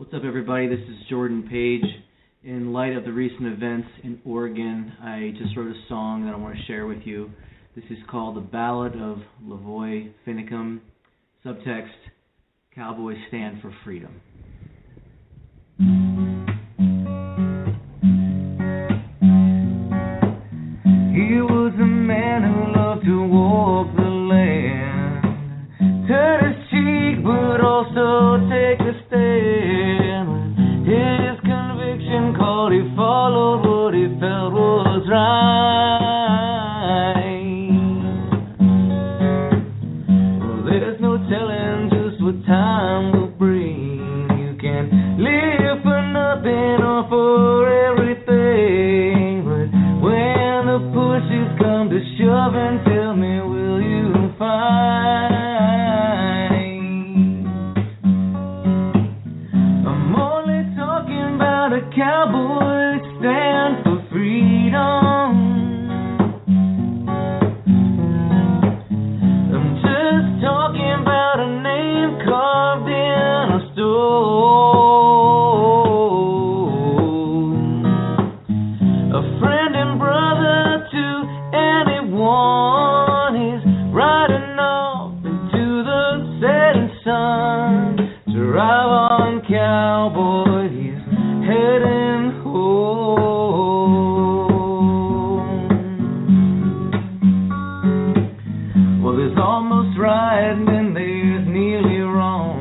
What's up, everybody? This is Jordan Page. In light of the recent events in Oregon, I just wrote a song that I want to share with you. This is called The Ballad of LaVoy Finicum. Subtext, Cowboys Stand for Freedom. He was a man who loved to walk the land, turn his cheek but also take a stand. His conviction called, he followed what he felt was right. Well, there's no telling just what time will bring. You can live for nothing or for everything, but when the pushes come to shove and tell me, will you find? I'm only talking about a cowboy stand for freedom. I'm just talking about a name carved in a stone, a friend and brother to anyone. He's riding off into the setting sun to drive on cowboy. He's heading home. Well, there's almost right and then there's nearly wrong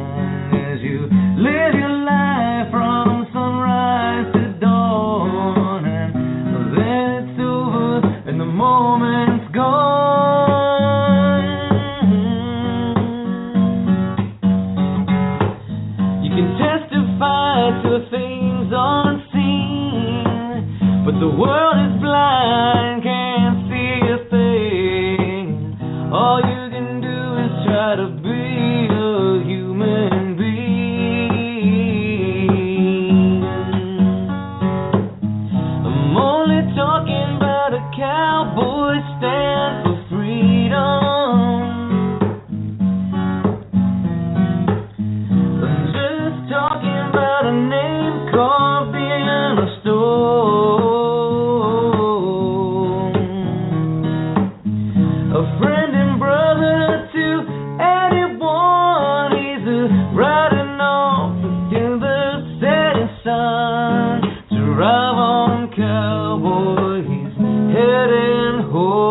as you live your life from sunrise to dawn, and then it's over and the moment's gone. You can testify to things unseen, but the world is blind, can't see a thing. All you can do is try to be a human being. I'm only talking about a cowboy stand for freedom. I'm just talking about a name carved in a stone, a friend and brother to anyone. He's riding off in the setting sun to drive on cowboy. He's heading home.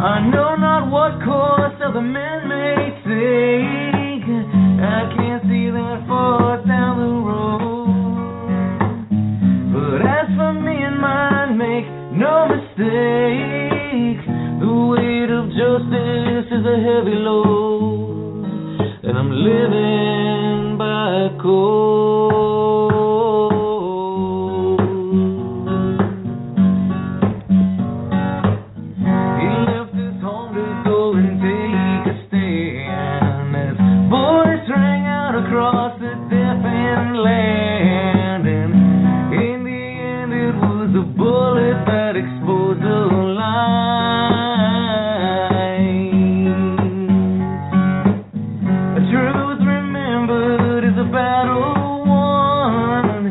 I know not what course other men may take. I can't see that far down the road, but as for me and mine, make no mistake, the weight of justice is a heavy load, and I'm living by code. He left his home to go and take a stand as boys rang out across the deafened land, and in the end it was a bullet that exposed the lines. A truth remembered is a battle won,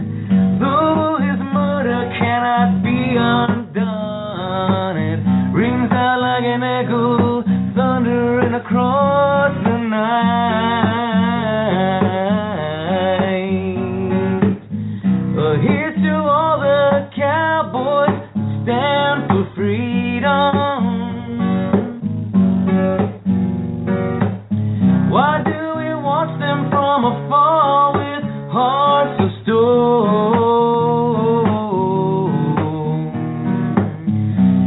though his murder cannot be undone. It rings out like an echo, thundering across the night. Here's to all the cowboys who stand for freedom. Why do we watch them from afar with hearts of stone?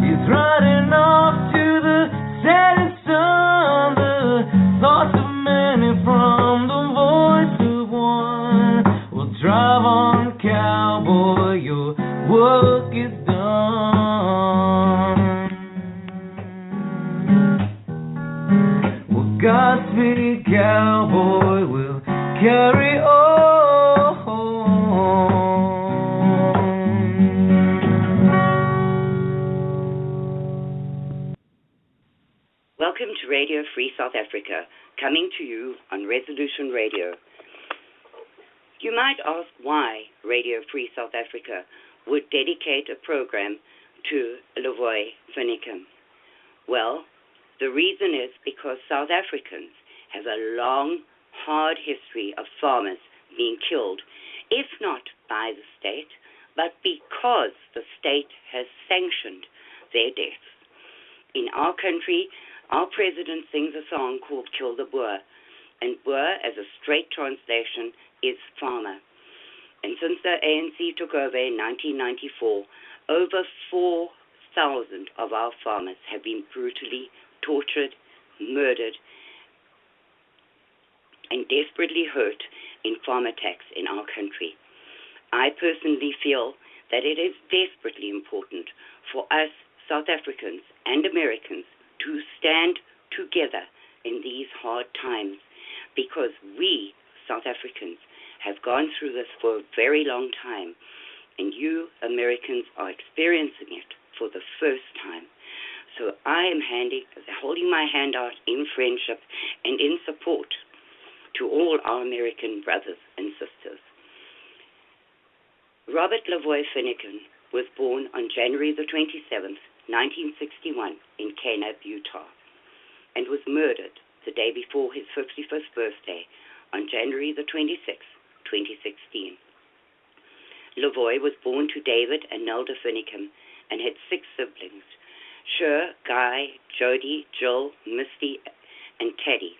He's riding off to the setting sun, the thoughts of many from the voice of one. Well, drive on cowboy, your work is done. Well, Godspeed cowboy, will carry on. Welcome to Radio Free South Africa, coming to you on Resolution Radio. You might ask why Radio Free South Africa would dedicate a program to LaVoy Finicum. Well, the reason is because South Africans have a long, hard history of farmers being killed, if not by the state, but because the state has sanctioned their deaths. In our country, our president sings a song called Kill the Boer, and Boer, as a straight translation, is farmer. And since the ANC took over in 1994, over 4,000 of our farmers have been brutally tortured, murdered, and desperately hurt in farm attacks in our country. I personally feel that it is desperately important for us South Africans and Americans to stand together in these hard times, because we, South Africans, have gone through this for a very long time, and you, Americans, are experiencing it for the first time. So I am holding my hand out in friendship and in support to all our American brothers and sisters. Robert LaVoy Finicum was born on January the 27th, 1961, in Canab, Utah, and was murdered the day before his 51st birthday on January the 26th, 2016. LaVoy was born to David and Nelda Finicum and had 6 siblings: Sher, Guy, Jody, Jill, Misty, and Teddy.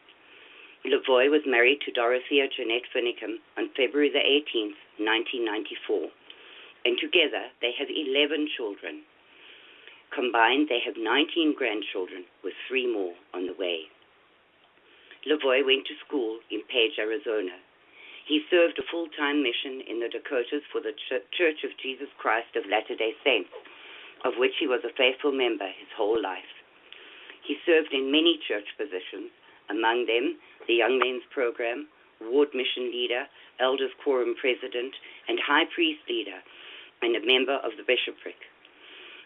LaVoy was married to Dorothea Jeanette Finicum on February the 18th, 1994, and together they have 11 children. Combined, they have 19 grandchildren, with 3 more on the way. LaVoy went to school in Page, Arizona. He served a full-time mission in the Dakotas for the Church of Jesus Christ of Latter-day Saints, of which he was a faithful member his whole life. He served in many church positions, among them the Young Men's Program, Ward Mission Leader, Elders Quorum President, and High Priest Leader, and a member of the bishopric.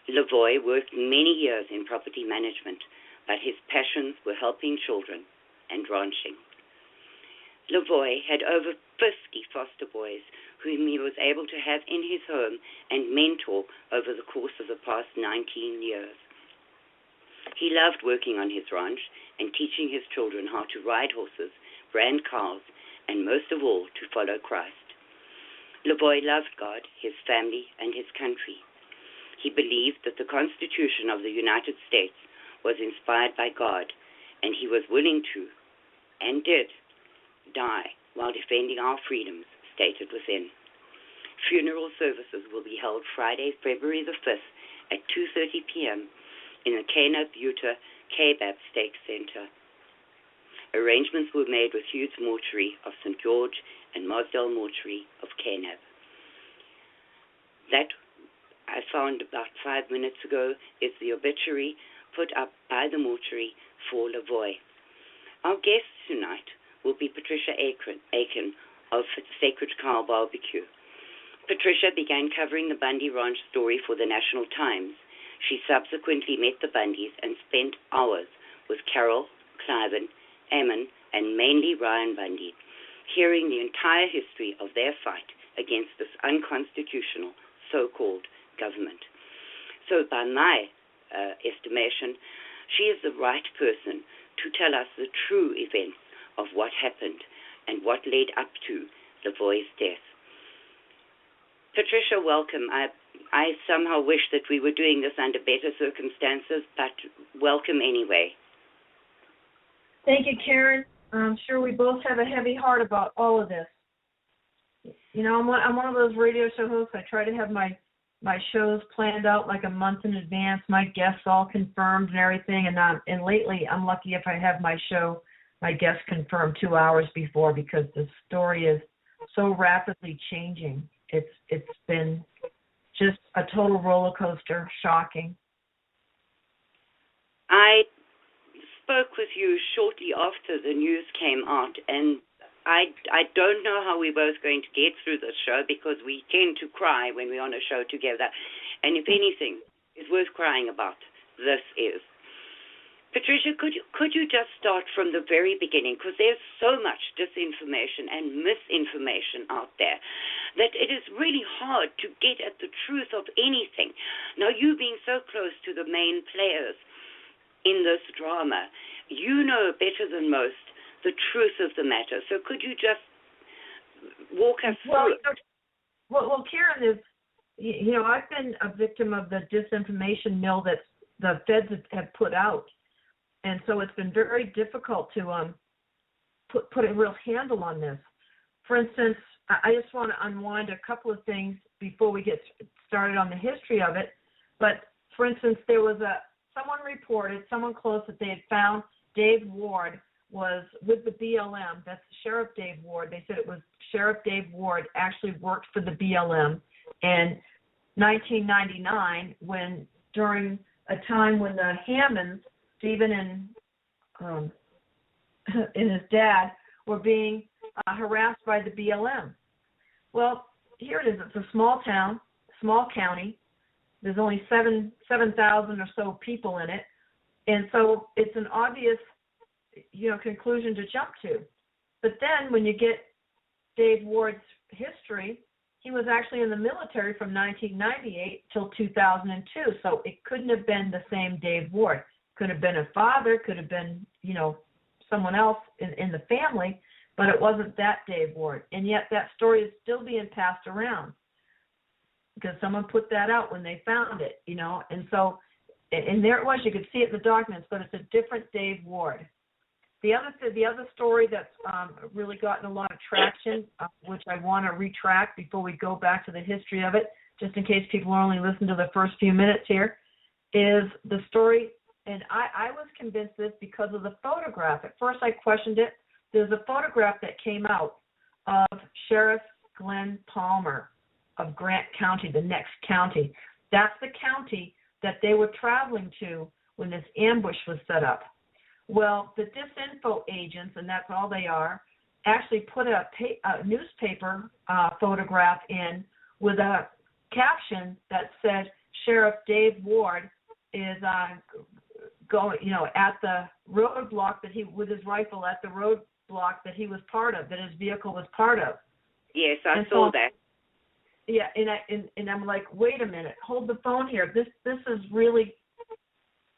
LaVoy worked many years in property management, but his passions were helping children and ranching. LaVoy had over 50 foster boys whom he was able to have in his home and mentor over the course of the past 19 years. He loved working on his ranch and teaching his children how to ride horses, brand cows, and most of all, to follow Christ. LaVoy loved God, his family, and his country. He believed that the Constitution of the United States was inspired by God, and he was willing to, and did, die while defending our freedoms stated within. Funeral services will be held Friday, February the 5th at 2:30 p.m. in the Canab, Utah KBAP Stake Center. Arrangements were made with Hughes Mortuary of St. George and Mosdale Mortuary of Canab. That I found about 5 minutes ago is the obituary put up by the mortuary for LaVoy. Our guest tonight will be Patricia Aiken of Sacred Cow Barbecue. Patricia began covering the Bundy Ranch story for the National Times. She subsequently met the Bundys and spent hours with Carol, Cliven, Ammon, and mainly Ryan Bundy, hearing the entire history of their fight against this unconstitutional so-called government. So by my estimation, she is the right person to tell us the true events of what happened and what led up to LaVoy's death. Patricia, welcome. I somehow wish that we were doing this under better circumstances, but welcome anyway. Thank you, Karen. I'm sure we both have a heavy heart about all of this. You know, I'm one of those radio show hosts. I try to have my shows planned out like a month in advance, my guests all confirmed and everything, and lately I'm lucky if I have my guests confirmed 2 hours before, because the story is so rapidly changing. It's been just a total roller coaster, shocking. I spoke with you shortly after the news came out, and I don't know how we're both going to get through this show, because we tend to cry when we're on a show together. And if anything is worth crying about, this is. Patricia, could you just start from the very beginning, because there's so much disinformation and misinformation out there that it is really hard to get at the truth of anything. Now, you being so close to the main players in this drama, you know better than most the truth of the matter. So could you just walk us through it? Well, Karen, I've been a victim of the disinformation mill that the feds have put out. And so it's been very difficult to put a real handle on this. For instance, I just want to unwind a couple of things before we get started on the history of it. But, for instance, there was someone close, that they had found Dave Ward was with the BLM. That's Sheriff Dave Ward. They said it was Sheriff Dave Ward actually worked for the BLM in 1999 during a time when the Hammonds, Stephen and his dad, were being harassed by the BLM. Well, here it is. It's a small town, small county. There's only 7,000 or so people in it. And so it's an obvious, conclusion to jump to. But then when you get Dave Ward's history, he was actually in the military from 1998 till 2002. So it couldn't have been the same Dave Ward. Could have been a father, could have been, someone else in the family, but it wasn't that Dave Ward. And yet that story is still being passed around because someone put that out when they found it, And so, and there it was. You could see it in the documents, but it's a different Dave Ward. The other story that's really gotten a lot of traction, which I want to retract before we go back to the history of it, just in case people only listen to the first few minutes here, is the story. And I was convinced this because of the photograph. At first I questioned it. There's a photograph that came out of Sheriff Glenn Palmer of Grant County, the next county. That's the county that they were traveling to when this ambush was set up. Well, the disinfo agents, and that's all they are, actually put a newspaper photograph in with a caption that said, Sheriff Dave Ward is going, at the roadblock with his rifle at the roadblock that he was part of, that his vehicle was part of. Yes, I saw that. Yeah, and I'm like, wait a minute, hold the phone here. This is really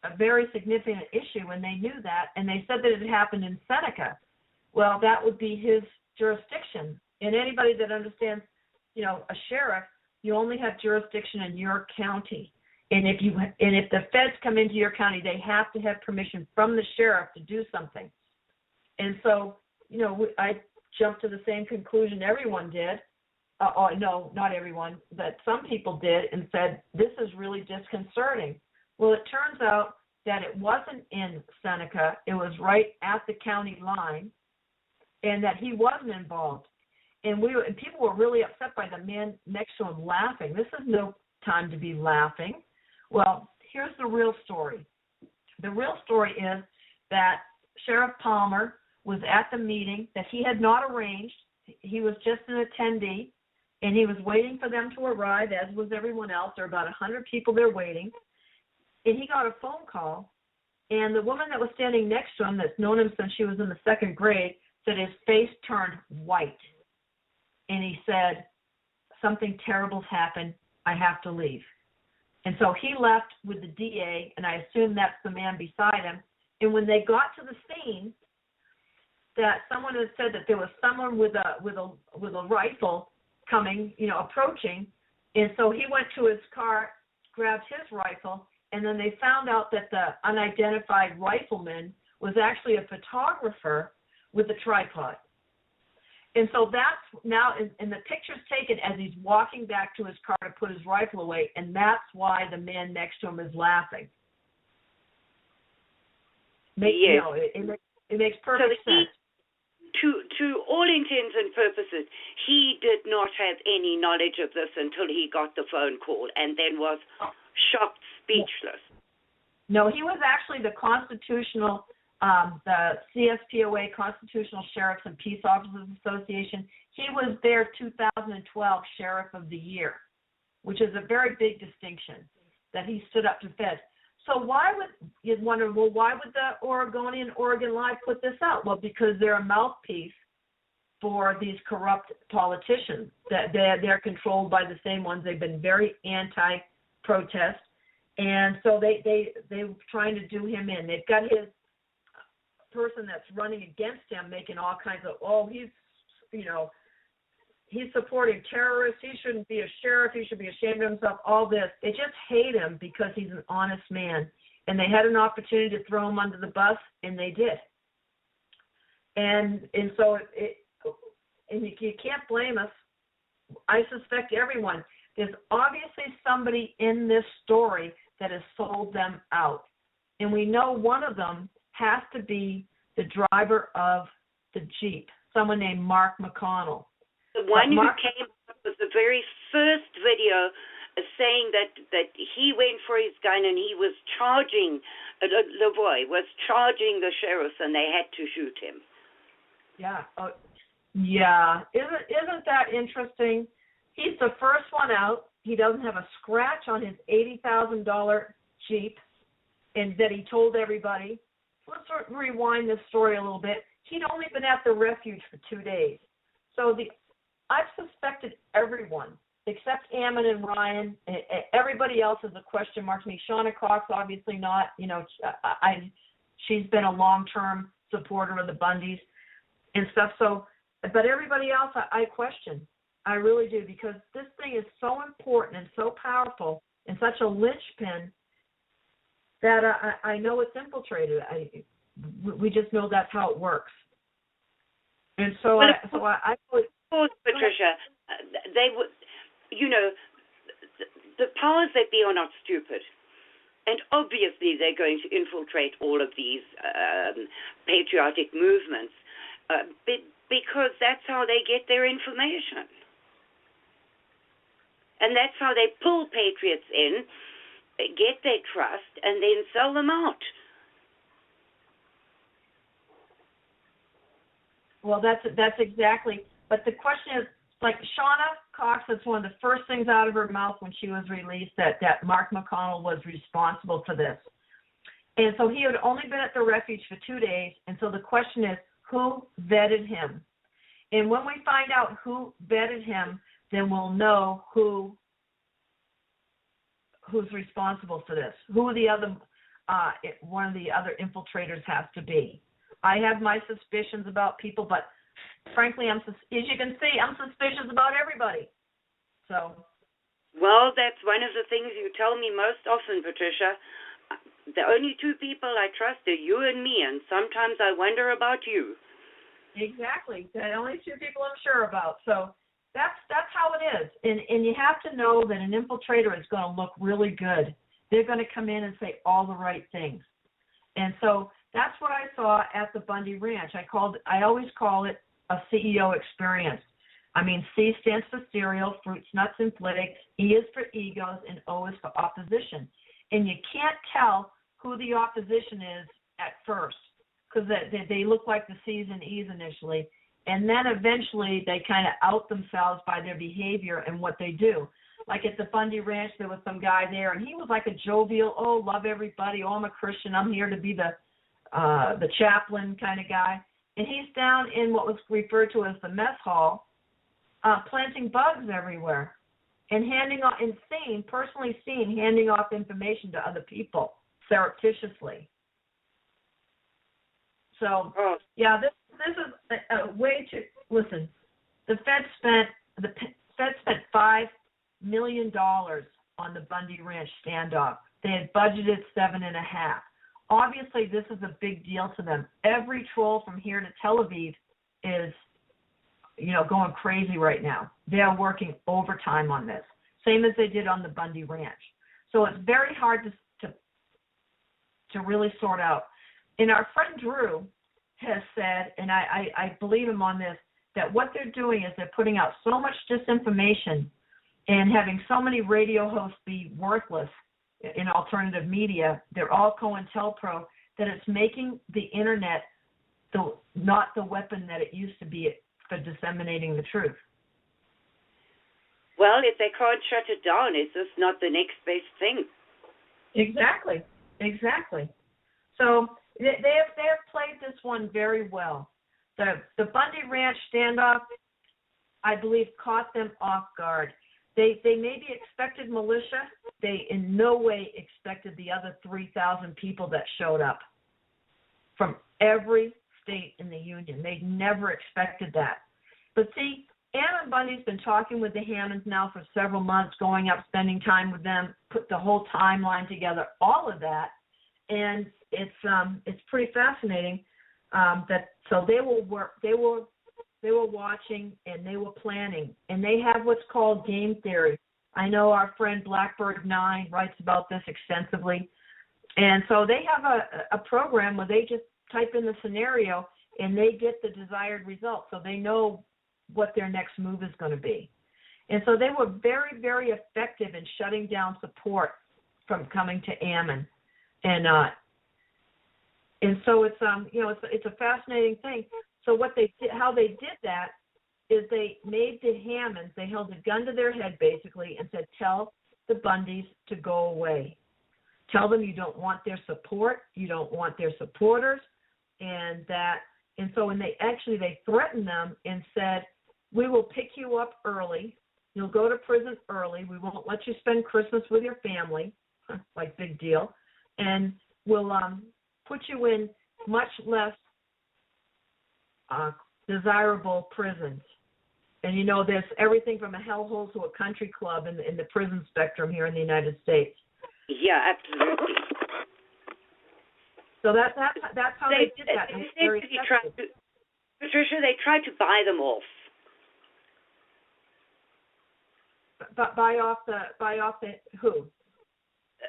a very significant issue, and they knew that, and they said that it happened in Seneca. Well, that would be his jurisdiction. And anybody that understands, a sheriff, you only have jurisdiction in your county. And if the feds come into your county, they have to have permission from the sheriff to do something. And so, I jumped to the same conclusion everyone did. No, not everyone, but some people did, and said, this is really disconcerting. Well, it turns out that it wasn't in Seneca. It was right at the county line, and that he wasn't involved. And people were really upset by the man next to him laughing. This is no time to be laughing. Well, here's the real story. The real story is that Sheriff Palmer was at the meeting that he had not arranged. He was just an attendee, and he was waiting for them to arrive, as was everyone else. There were about 100 people there waiting. And he got a phone call, and the woman that was standing next to him, that's known him since she was in the second grade, said his face turned white. And he said, something terrible's happened. I have to leave. And so he left with the DA, and I assume that's the man beside him. And when they got to the scene, that someone had said that there was someone with a rifle coming, approaching. And so he went to his car, grabbed his rifle, and then they found out that the unidentified rifleman was actually a photographer with a tripod. And so that's now, and the picture's taken as he's walking back to his car to put his rifle away, and that's why the man next to him is laughing. It makes perfect sense. To all intents and purposes, he did not have any knowledge of this until he got the phone call, and then was shocked, speechless. No, he was actually the constitutional, the CSPOA, Constitutional Sheriffs and Peace Officers Association. He was their 2012 Sheriff of the Year, which is a very big distinction, that he stood up to feds. So why would you wonder? Well, why would the Oregon Live put this out? Well, because they're a mouthpiece for these corrupt politicians. That they're controlled by the same ones. They've been very anti-protest, and so they're trying to do him in. They've got his person that's running against him making all kinds of, he's supporting terrorists, he shouldn't be a sheriff, he should be ashamed of himself, all this. They just hate him because he's an honest man. And they had an opportunity to throw him under the bus, and they did. And so you can't blame us. I suspect everyone. There's obviously somebody in this story that has sold them out. And we know one of them has to be the driver of the Jeep, someone named Mark McConnell. The one who came up with the very first video saying that he went for his gun and he was charging, LaVoy was charging the sheriffs and they had to shoot him. Yeah. Yeah. Isn't that interesting? He's the first one out. He doesn't have a scratch on his $80,000 Jeep, and that he told everybody. Let's rewind this story a little bit. He'd only been at the refuge for 2 days. So I've suspected everyone except Ammon and Ryan. Everybody else is a question mark to me. Shauna Cox, obviously not. She's been a long-term supporter of the Bundys and stuff. So, but everybody else I question. I really do, because this thing is so important and so powerful and such a linchpin that I know it's infiltrated. We just know that's how it works. And so I Patricia, they would, the powers that be are not stupid. And obviously they're going to infiltrate all of these patriotic movements because that's how they get their information. And that's how they pull patriots in, get their trust, and then sell them out. Well, that's exactly. But the question is, like Shauna Cox, that's one of the first things out of her mouth when she was released, that Mark McConnell was responsible for this. And so he had only been at the refuge for 2 days, and so the question is, who vetted him? And when we find out who vetted him, then we'll know who's responsible for this. Who the other one of the other infiltrators has to be. I have my suspicions about people, but frankly, as you can see, I'm suspicious about everybody. So. Well, that's one of the things you tell me most often, Patricia. The only two people I trust are you and me, and sometimes I wonder about you. Exactly. The only two people I'm sure about. So that's how it is. And you have to know that an infiltrator is going to look really good. They're going to come in and say all the right things. And so that's what I saw at the Bundy Ranch. I always call it a CEO experience. I mean, C stands for cereal, fruits, nuts, and flakes. E is for egos, and O is for opposition. And you can't tell who the opposition is at first, because they look like the C's and E's initially, and then eventually they kind of out themselves by their behavior and what they do. Like at the Bundy Ranch, there was some guy there, and he was like a jovial, love everybody, I'm a Christian, I'm here to be the chaplain kind of guy. And he's down in what was referred to as the mess hall, planting bugs everywhere and handing off, personally seen, handing off information to other people surreptitiously. So, yeah, this is a way to, listen, the Fed spent $5 million on the Bundy Ranch standoff. They had budgeted $7.5 million. Obviously, this is a big deal to them. Every troll from here to Tel Aviv is, going crazy right now. They are working overtime on this, same as they did on the Bundy Ranch. So it's very hard to really sort out. And our friend Drew has said, and I believe him on this, that what they're doing is they're putting out so much disinformation and having so many radio hosts be worthless in alternative media, they're all COINTELPRO, that it's making the internet not the weapon that it used to be for disseminating the truth. Well, if they can't shut it down, it's just not the next best thing. Exactly. Exactly. So they have played this one very well. The Bundy Ranch standoff, I believe, caught them off guard. They maybe expected militia. They in no way expected the other 3,000 people that showed up from every state in the Union. They never expected that. But see, Ammon Bundy's been talking with the Hammonds now for several months, going up, spending time with them, put the whole timeline together, all of that, and it's pretty fascinating. So they were watching and they were planning, and they have what's called game theory. I know our friend Blackbird 9 writes about this extensively, and so they have a program where they just type in the scenario and they get the desired result, so they know what their next move is going to be. And so they were very, very effective in shutting down support from coming to Ammon. And so it's a fascinating thing. So how they did that is they made the Hammonds, they held a gun to their head basically and said, tell the Bundys to go away. Tell them you don't want their support, you don't want their supporters, and so when they threatened them and said, we will pick you up early. You'll go to prison early. We won't let you spend Christmas with your family, like big deal, and we'll put you in much less desirable prisons. And there's everything from a hellhole to a country club in the prison spectrum here in the United States. Yeah, absolutely. So that's how they did that. Patricia, they tried to buy them off. Buy off the who?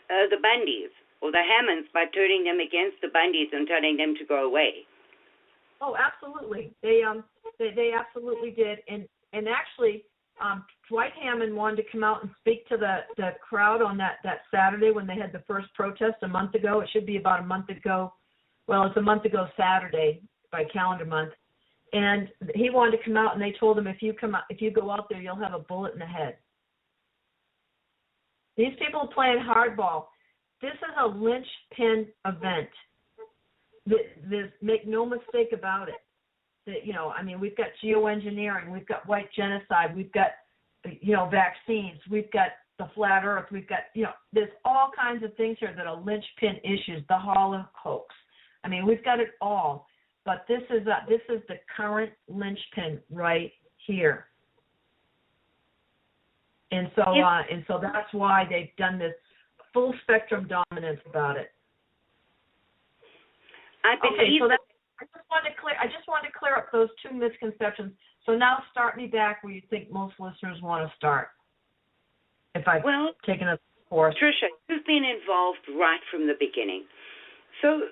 The Bundys or the Hammonds, by turning them against the Bundys and telling them to go away. Oh, absolutely. They absolutely did. And actually, Dwight Hammond wanted to come out and speak to the crowd on that Saturday when they had the first protest a month ago. It should be about a month ago. Well, it's a month ago Saturday by calendar month. And he wanted to come out, and they told him, if you go out there, you'll have a bullet in the head. These people are playing hardball. This is a linchpin event. Make no mistake about it. We've got geoengineering, we've got white genocide, we've got, vaccines, we've got the flat earth, we've got, there's all kinds of things here that are linchpin issues, the Holocaust. We've got it all. But this is the current linchpin right here. And so that's why they've done this full spectrum dominance about it. I just wanted to clear up those two misconceptions. So now start me back where you think most listeners want to start. If I've taken a course. Patricia, you've been involved right from the beginning. So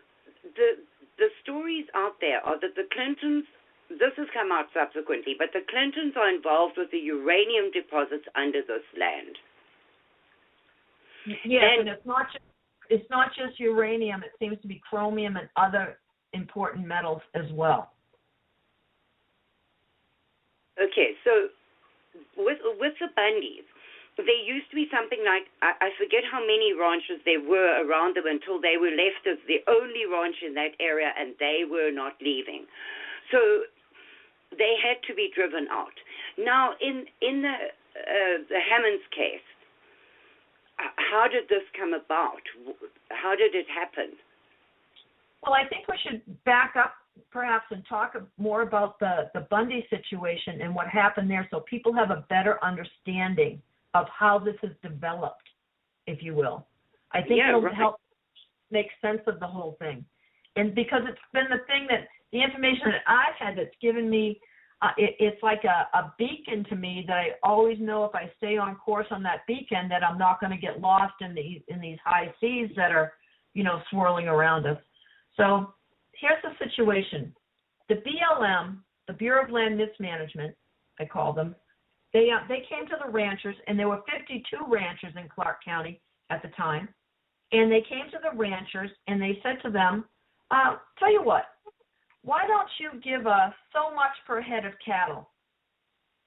the stories out there are that the Clintons, this has come out subsequently, but the Clintons are involved with the uranium deposits under this land. Yes, and it's not just uranium. It seems to be chromium and other important metals as well. Okay, so with the Bundys, there used to be something like, I forget how many ranches there were around them until they were left as the only ranch in that area, and they were not leaving. So they had to be driven out. Now, in the Hammonds case, how did this come about? How did it happen? Well, I think we should back up perhaps and talk more about the Bundy situation and what happened there so people have a better understanding of how this has developed, if you will. I think it'll help make sense of the whole thing. And because it's been the thing that the information that I've had that's given me, it's like a beacon to me that I always know if I stay on course on that beacon that I'm not going to get lost in these high seas that are, swirling around us. So here's the situation. The BLM, the Bureau of Land Mismanagement, I call them, they came to the ranchers, and there were 52 ranchers in Clark County at the time, and they came to the ranchers, and they said to them, tell you what, why don't you give us so much per head of cattle?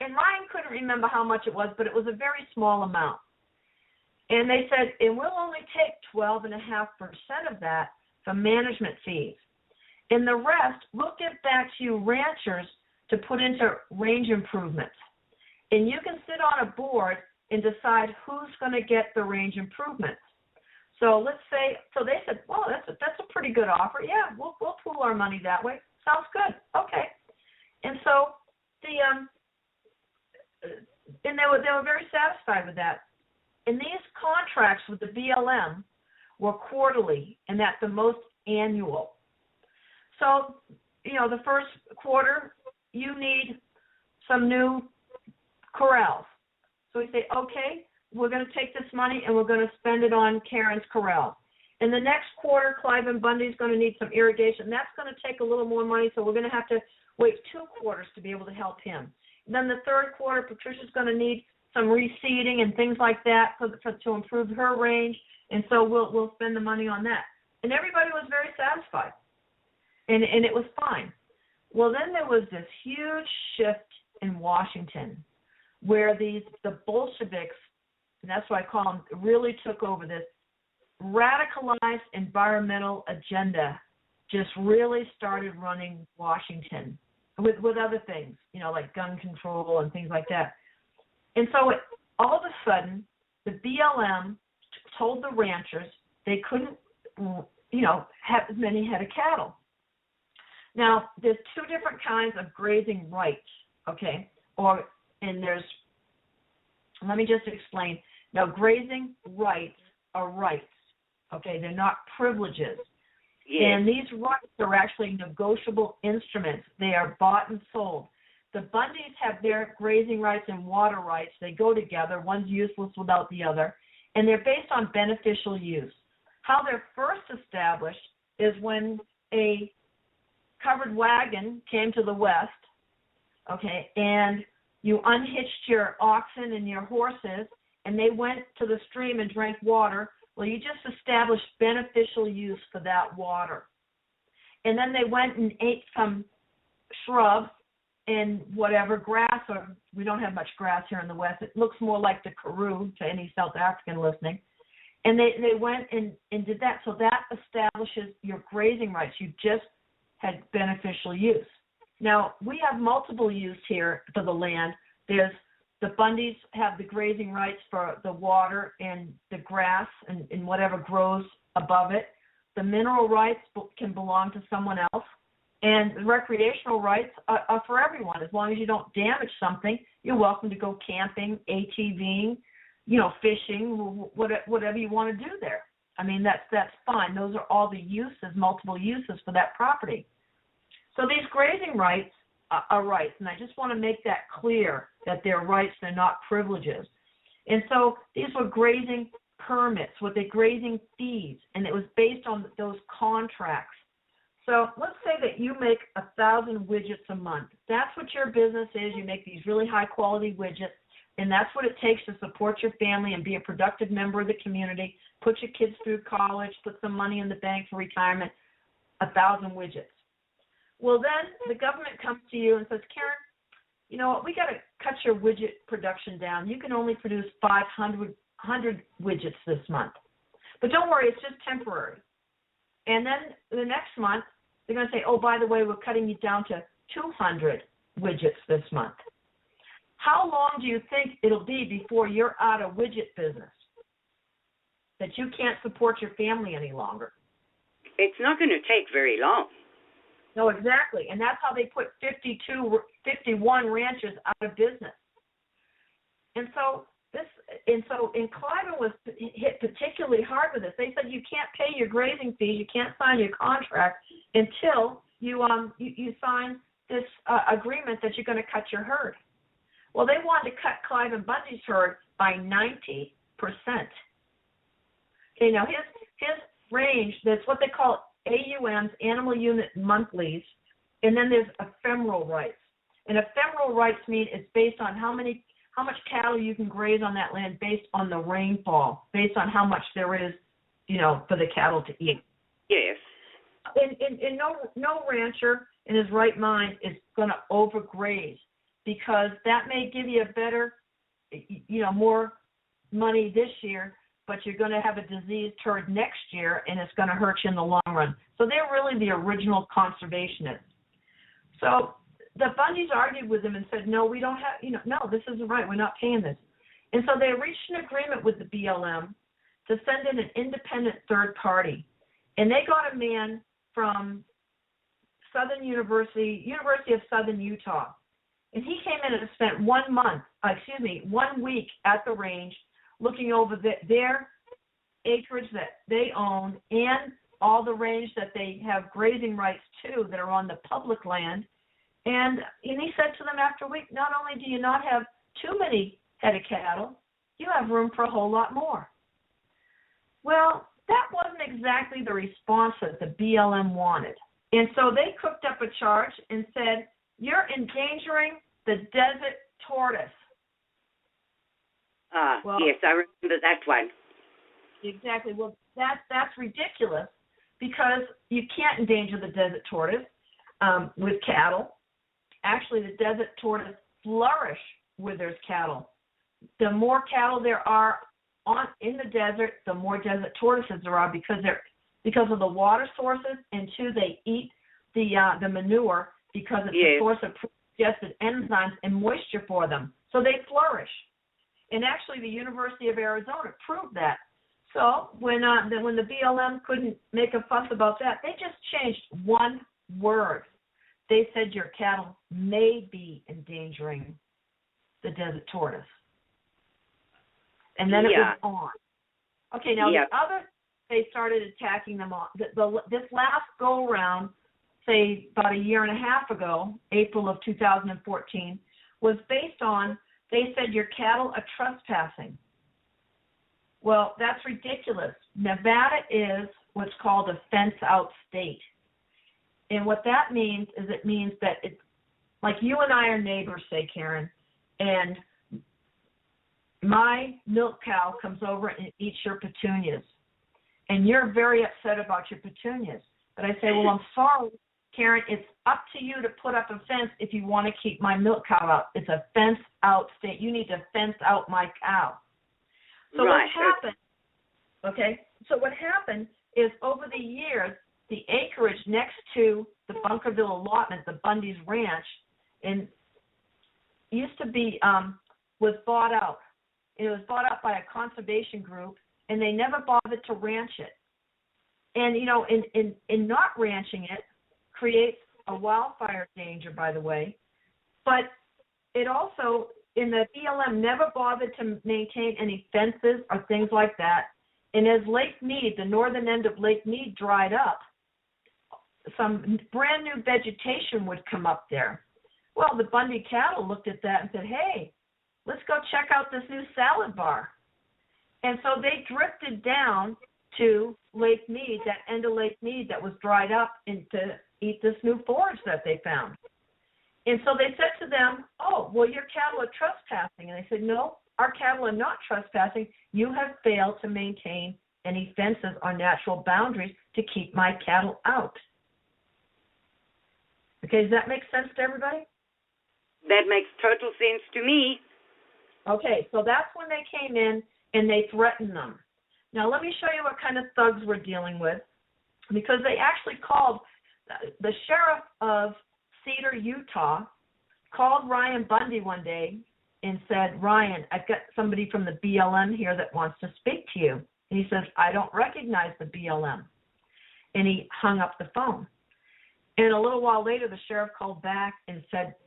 And Ryan couldn't remember how much it was, but it was a very small amount. And they said, and we'll only take 12.5% of that for management fees. And the rest, we'll give back to you ranchers to put into range improvements. And you can sit on a board and decide who's going to get the range improvements. So let's say, so they said, well, that's a pretty good offer. Yeah, we'll pool our money that way. Sounds good. Okay. And so and they were very satisfied with that. And these contracts with the BLM were quarterly, and at the most annual. So, the first quarter, you need some new corrals. So we say, okay, we're going to take this money and we're going to spend it on Karen's corral. In the next quarter, Clive and Bundy's going to need some irrigation. That's going to take a little more money, so we're going to have to wait 2 quarters to be able to help him. And then the third quarter, Patricia's going to need some reseeding and things like that to improve her range, and so we'll spend the money on that. And everybody was very satisfied, and it was fine. Well, then there was this huge shift in Washington where the Bolsheviks, and that's what I call them, really took over this radicalized environmental agenda, just really started running Washington with other things, like gun control and things like that. And so all of a sudden, the BLM told the ranchers they couldn't, have as many head of cattle. Now, there's 2 different kinds of grazing rights, okay? Let me just explain. Now, grazing rights are rights, okay? They're not privileges. Yes. And these rights are actually negotiable instruments. They are bought and sold. The Bundys have their grazing rights and water rights. They go together. One's useless without the other. And they're based on beneficial use. How they're first established is when a covered wagon came to the West, okay, and you unhitched your oxen and your horses, and they went to the stream and drank water. Well, you just established beneficial use for that water. And then they went and ate some shrubs and whatever, grass, or we don't have much grass here in the West. It looks more like the karoo to any South African listening. And they went and did that. So that establishes your grazing rights. You just had beneficial use. Now, we have multiple use here for the land. There's the Bundys have the grazing rights for the water and the grass and whatever grows above it. The mineral rights can belong to someone else. And the recreational rights are for everyone. As long as you don't damage something, you're welcome to go camping, ATVing, fishing, whatever you want to do there. I mean, that's fine. Those are all the uses, multiple uses for that property. So these grazing rights are rights, and I just want to make that clear that they're rights, they're not privileges. And so these were grazing permits with the grazing fees, and it was based on those contracts. So let's say that you make 1,000 widgets a month. That's what your business is. You make these really high-quality widgets, and that's what it takes to support your family and be a productive member of the community, put your kids through college, put some money in the bank for retirement, 1,000 widgets. Well, then the government comes to you and says, Karen, you know what, we got to cut your widget production down. You can only produce 500 widgets this month. But don't worry, it's just temporary. And then the next month, they're going to say, oh, by the way, we're cutting you down to 200 widgets this month. How long do you think it'll be before you're out of widget business, that you can't support your family any longer? It's not going to take very long. No, exactly. And that's how they put 51 ranchers out of business. And so Cliven was hit particularly hard with this. They said you can't pay your grazing fees, you can't sign your contract until you sign this agreement that you're going to cut your herd. Well, they wanted to cut Clive and Bundy's herd by 90%. Okay, now his range, that's what they call AUMs, Animal Unit Monthlies, and then there's ephemeral rights. And ephemeral rights mean it's based on how much cattle you can graze on that land based on the rainfall, based on how much there is, for the cattle to eat. Yes. And no rancher in his right mind is going to overgraze, because that may give you a better, more money this year, but you're going to have a diseased herd next year, and it's going to hurt you in the long run. So they're really the original conservationists. So the Bundys argued with them and said, no, we don't have, no, this isn't right. We're not paying this. And so they reached an agreement with the BLM to send in an independent third party. And they got a man from Southern University of Southern Utah. And he came in and spent 1 week at the range looking over their acreage that they own and all the range that they have grazing rights to that are on the public land. And he said to them after a week, not only do you not have too many head of cattle, you have room for a whole lot more. Well, that wasn't exactly the response that the BLM wanted. And so they cooked up a charge and said, you're endangering the desert tortoise. Yes, I remember that one. Exactly. Well, that's ridiculous because you can't endanger the desert tortoise with cattle. Actually, the desert tortoise flourish where there's cattle. The more cattle there are in the desert, the more desert tortoises there are because of the water sources, and two, they eat the manure because it's a source of digested enzymes and moisture for them. So they flourish. And actually, the University of Arizona proved that. So when the BLM couldn't make a fuss about that, they just changed one word. They said your cattle may be endangering the desert tortoise. And then it was on. Okay, now the other, they started attacking them on. This last go-around, say about a year and a half ago, April of 2014, was based on, they said your cattle are trespassing. Well, that's ridiculous. Nevada is what's called a fence-out state. And what that means is it means that it's like you and I are neighbors, say, Karen, and my milk cow comes over and eats your petunias. And you're very upset about your petunias. But I say, well, I'm sorry, Karen, it's up to you to put up a fence if you want to keep my milk cow out. It's a fence-out state. You need to fence out my cow. So what happened, so what happened is over the years, the acreage next to the Bunkerville allotment, the Bundy's Ranch, and used to be, was bought out. It was bought out by a conservation group, and they never bothered to ranch it. And, in not ranching it creates a wildfire danger, by the way. But it also, in the BLM, never bothered to maintain any fences or things like that. And as Lake Mead, the northern end of Lake Mead dried up, some brand new vegetation would come up there. Well, the Bundy cattle looked at that and said, hey, let's go check out this new salad bar. And so they drifted down to Lake Mead, that end of Lake Mead that was dried up, and to eat this new forage that they found. And so they said to them, oh, well, your cattle are trespassing. And they said, no, our cattle are not trespassing. You have failed to maintain any fences or natural boundaries to keep my cattle out. Okay, does that make sense to everybody? That makes total sense to me. Okay, so that's when they came in and they threatened them. Now, let me show you what kind of thugs we're dealing with, because they actually called the sheriff of Cedar, Utah, called Ryan Bundy one day and said, Ryan, I've got somebody from the BLM here that wants to speak to you. And he says, I don't recognize the BLM. And he hung up the phone. And a little while later, the sheriff called back and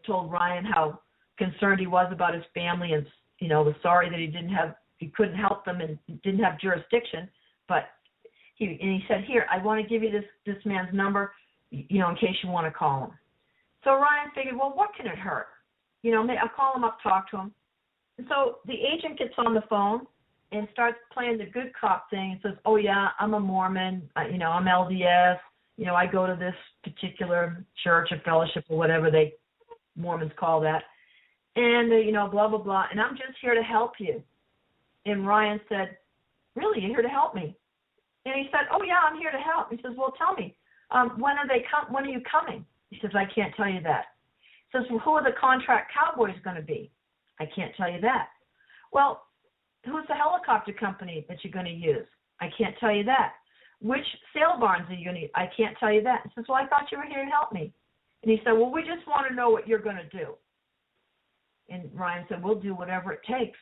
told Ryan how concerned he was about his family and, was sorry that he couldn't help them and didn't have jurisdiction. But he said, here, I want to give you this man's number, in case you want to call him. So Ryan figured, well, what can it hurt? I'll call him up, talk to him. And so the agent gets on the phone and starts playing the good cop thing and says, oh, yeah, I'm a Mormon, I'm LDS, I go to this particular church or fellowship or whatever Mormons call that. And, blah, blah, blah. And I'm just here to help you. And Ryan said, really, you're here to help me? And he said, oh, yeah, I'm here to help. He says, well, tell me, when are you coming? He says, I can't tell you that. He says, well, who are the contract cowboys going to be? I can't tell you that. Well, who's the helicopter company that you're going to use? I can't tell you that. Which sale barns are you going to use? I can't tell you that. He says, well, I thought you were here to help me. And he said, well, we just want to know what you're going to do. And Ryan said, we'll do whatever it takes.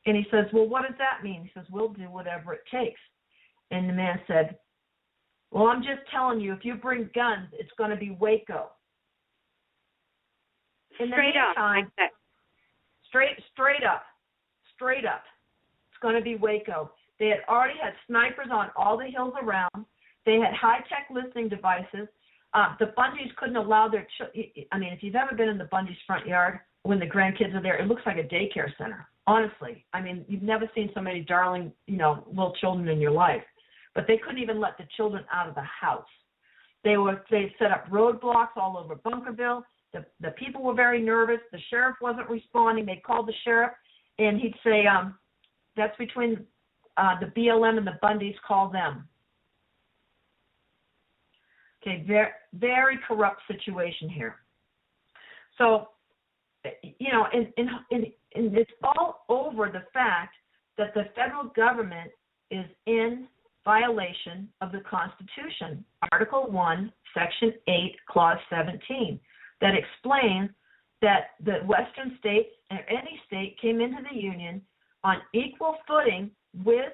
And he says, well, what does that mean? He says, we'll do whatever it takes. And the man said, well, I'm just telling you, if you bring guns, it's going to be Waco. In the meantime, straight up. It's going to be Waco. They had already had snipers on all the hills around. They had high-tech listening devices. The Bundys couldn't allow their if you've ever been in the Bundys' front yard when the grandkids are there, it looks like a daycare center. Honestly, you've never seen so many darling, little children in your life. But they couldn't even let the children out of the house. They set up roadblocks all over Bunkerville. The people were very nervous. The sheriff wasn't responding. They called the sheriff, and he'd say, that's between the BLM and the Bundys, call them. Okay, very, very corrupt situation here. So, and it's all over the fact that the federal government is in violation of the Constitution, Article 1, Section 8, Clause 17, that explains that the Western states or any state came into the Union on equal footing with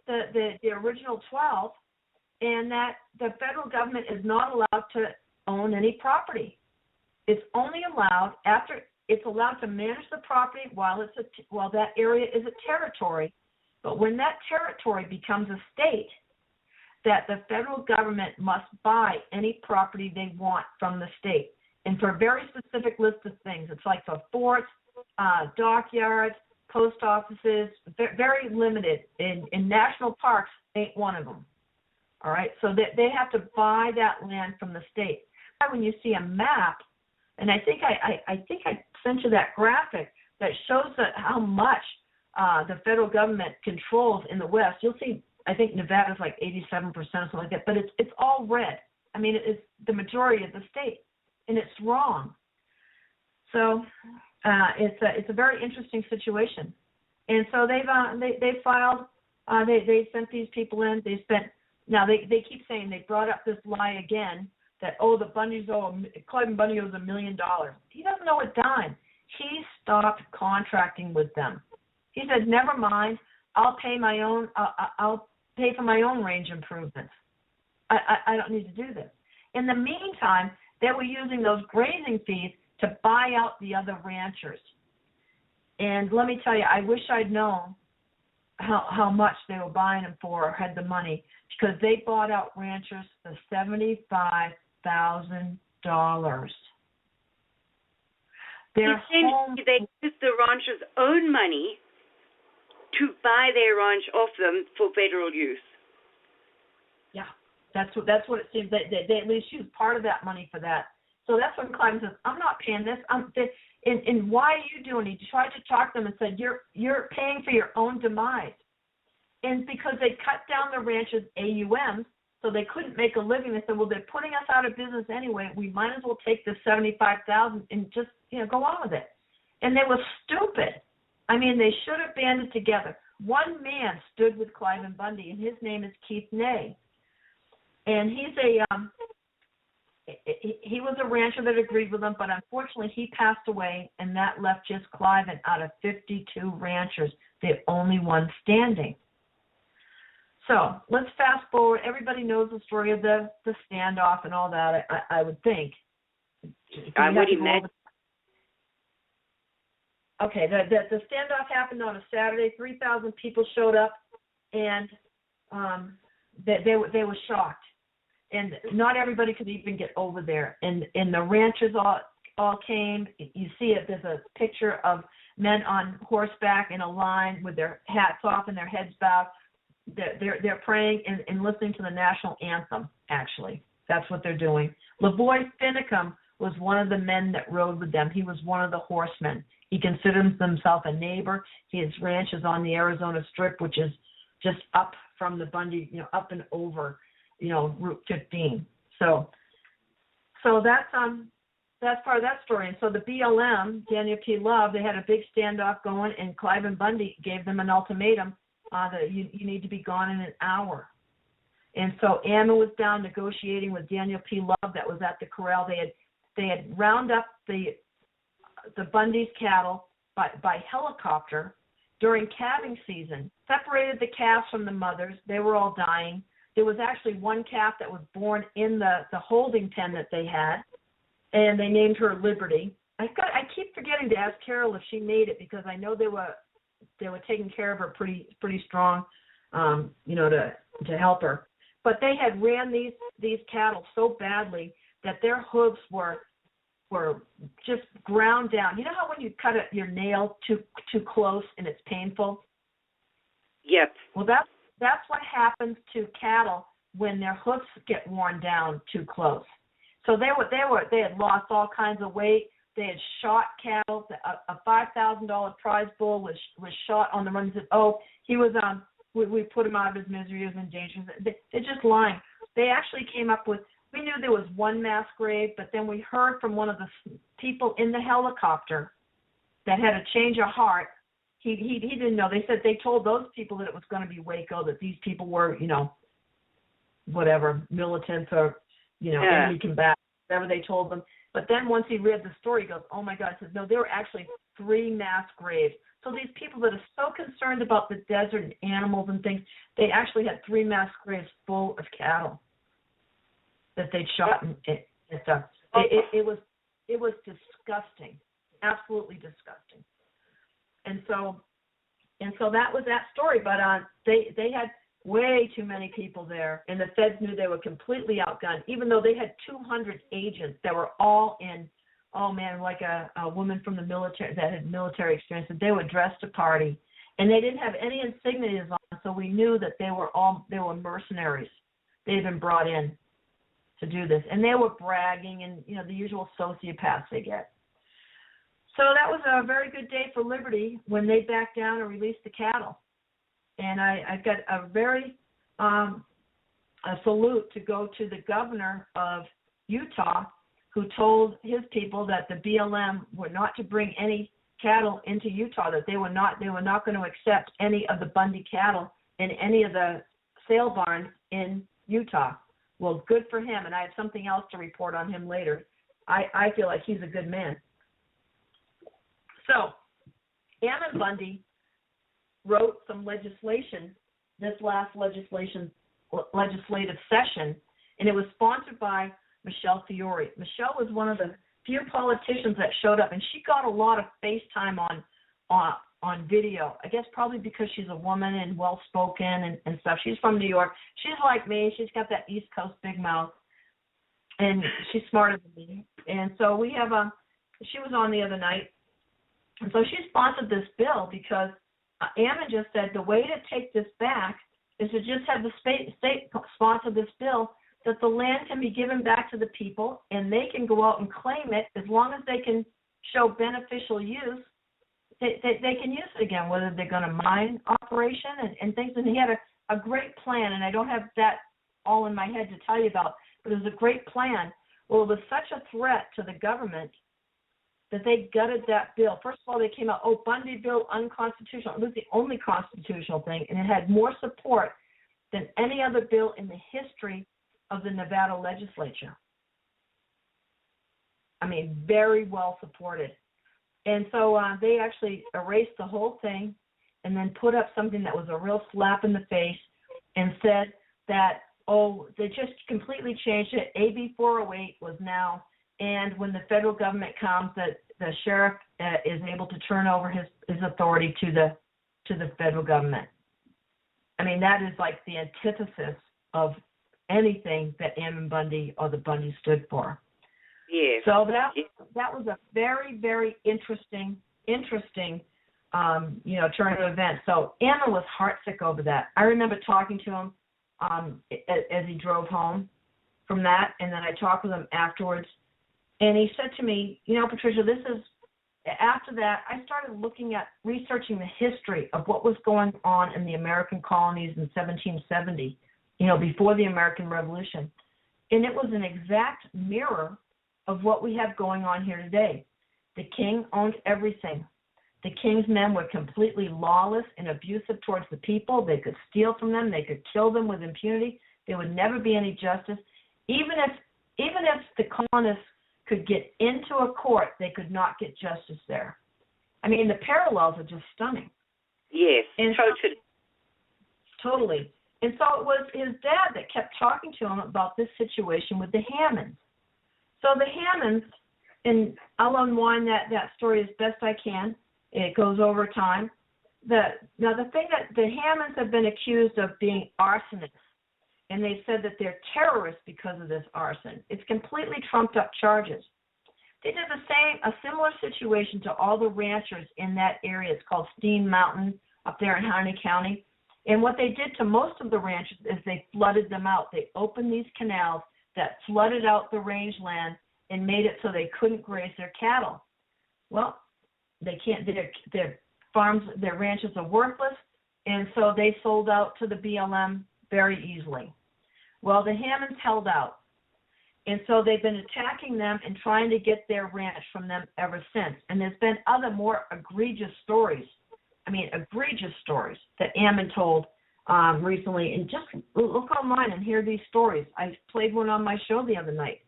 the original 12, and that the federal government is not allowed to own any property. It's only allowed it's allowed to manage the property while that area is a territory. But when that territory becomes a state, that the federal government must buy any property they want from the state. And for a very specific list of things. It's like for forts, dockyards, post offices, very limited. In national parks, ain't one of them. All right, so they have to buy that land from the state. When you see a map, and I think I sent you that graphic that shows how much the federal government controls in the West. You'll see, I think Nevada's like 87% or something like that, but it's all red. It's the majority of the state, and it's wrong. So it's a very interesting situation, and so they filed. They sent these people in. They keep saying they brought up this lie again that the Bundys Clive Bundy owes $1 million. He doesn't know a dime. He stopped contracting with them. He said, never mind, I'll pay for my own range improvements. I don't need to do this. In the meantime, they were using those grazing fees to buy out the other ranchers. And let me tell you, I wish I'd known how much they were buying them for or had the money, because they bought out ranchers for $75,000. They used the ranchers' own money to buy their ranch off them for federal use. Yeah, that's what it seems. They at least use part of that money for that. So that's when Clive says, I'm not paying this. And why are you doing it? He tried to talk to them and said, you're paying for your own demise. And because they cut down the ranchers' AUMs, so they couldn't make a living, they said, well, they're putting us out of business anyway. We might as well take the $75,000 and just go on with it. And they were stupid. They should have banded together. One man stood with Clive and Bundy, and his name is Keith Ney. And he was a rancher that agreed with them, but unfortunately he passed away, and that left just Clive, and out of 52 ranchers, the only one standing. So let's fast forward. Everybody knows the story of the standoff and all that, I would think. I would imagine. Okay, the standoff happened on a Saturday. 3,000 people showed up, and they were shocked. And not everybody could even get over there. And the ranchers all came. You see it. There's a picture of men on horseback in a line with their hats off and their heads bowed. They're praying and listening to the national anthem, actually. That's what they're doing. LaVoy Finicum was one of the men that rode with them. He was one of the horsemen. He considers himself a neighbor. His ranch is on the Arizona Strip, which is just up from the Bundy, up and over, Route 15. So that's that's part of that story. And so the BLM, Daniel P. Love, they had a big standoff going, and Cliven Bundy gave them an ultimatum that you need to be gone in an hour. And so Ammon was down negotiating with Daniel P. Love that was at the corral. They had round up the Bundy's cattle by helicopter during calving season, separated the calves from the mothers. They were all dying. There was actually one calf that was born in the holding pen that they had, and they named her Liberty. I keep forgetting to ask Carol if she made it, because I know they were taking care of her pretty strong, to help her. But they had ran these cattle so badly that their hooves were just ground down. You know how when you cut your nail too close and it's painful? Yep. Well, that's what happens to cattle when their hoofs get worn down too close. So they had lost all kinds of weight. They had shot cattle. A $5,000 prize bull was shot on the run. He was we put him out of his misery. He was in danger. They're just lying. They actually came up with. We knew there was one mass grave, but then we heard from one of the people in the helicopter that had a change of heart. He didn't know. They said they told those people that it was going to be Waco, that these people were, whatever, militants or, enemy combatants, whatever they told them. But then once he read the story, he goes, oh, my God. He says, no, there were actually 3 mass graves. So these people that are so concerned about the desert and animals and things, they actually had 3 mass graves full of cattle that they'd shot and stuff. It was disgusting, absolutely disgusting. And so that was that story. But they had way too many people there, and the feds knew they were completely outgunned, even though they had 200 agents that were all in. Oh man, like a woman from the military that had military experience, and they were dressed to party, and they didn't have any insignias on, so we knew that they were mercenaries. They had been brought in to do this, and they were bragging and the usual sociopaths they get. So that was a very good day for Liberty when they backed down and released the cattle. And I've got a very a salute to go to the governor of Utah, who told his people that the BLM were not to bring any cattle into Utah, that they were not going to accept any of the Bundy cattle in any of the sale barns in Utah. Well, good for him, and I have something else to report on him later. I feel like he's a good man. So, Ammon Bundy wrote some legislation this last legislative session, and it was sponsored by Michelle Fiore. Michelle was one of the few politicians that showed up, and she got a lot of FaceTime on video. I guess probably because she's a woman and well-spoken and stuff. She's from New York. She's like me. She's got that East Coast big mouth, and she's smarter than me. And so we have she was on the other night, and so she sponsored this bill because Ammon just said the way to take this back is to just have the state sponsor this bill, that the land can be given back to the people and they can go out and claim it as long as they can show beneficial use. They can use it again, whether they're going to mine operation and things. And he had a great plan, and I don't have that all in my head to tell you about, but it was a great plan. Well, it was such a threat to the government that they gutted that bill. First of all, they came out, Bundy bill unconstitutional. It was the only constitutional thing, and it had more support than any other bill in the history of the Nevada legislature. I mean, very well supported. And so they actually erased the whole thing and then put up something that was a real slap in the face and said that, they just completely changed it. AB 408 was now, and when the federal government comes, that the sheriff is able to turn over his authority to the federal government. I mean, that is like the antithesis of anything that Ammon Bundy or the Bundy stood for. Yeah. So that was a very, very interesting turn of events. So Ammon was heartsick over that. I remember talking to him as he drove home from that, and then I talked with him afterwards. And he said to me, Patricia, after that, I started researching the history of what was going on in the American colonies in 1770, before the American Revolution. And it was an exact mirror of what we have going on here today. The king owned everything. The king's men were completely lawless and abusive towards the people. They could steal from them. They could kill them with impunity. There would never be any justice. Even if the colonists could get into a court, they could not get justice there. I mean, the parallels are just stunning. Yes, and totally. Totally. And so it was his dad that kept talking to him about this situation with the Hammonds. So the Hammonds, and I'll unwind that story as best I can. It goes over time. Now, the thing that the Hammonds have been accused of being arsonists, and they said that they're terrorists because of this arson. It's completely trumped up charges. They did a similar situation to all the ranchers in that area. It's called Steam Mountain up there in Harney County. And what they did to most of the ranchers is they flooded them out. They opened these canals that flooded out the rangeland and made it so they couldn't graze their cattle. Well, they can't. Their farms, their ranches are worthless, and so they sold out to the BLM very easily. Well, the Hammonds held out, and so they've been attacking them and trying to get their ranch from them ever since. And there's been other more egregious stories that Ammon told recently. And just look online and hear these stories. I played one on my show the other night.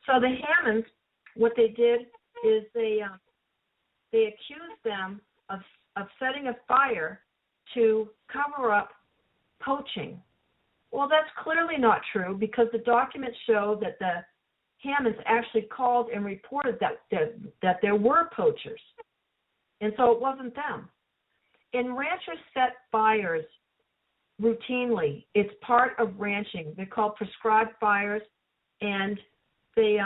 So the Hammonds, what they did is they accused them of setting a fire to cover up poaching. Well, that's clearly not true because the documents show that the Hammonds actually called and reported that there were poachers. And so it wasn't them. And ranchers set fires routinely. It's part of ranching. They're called prescribed fires, and they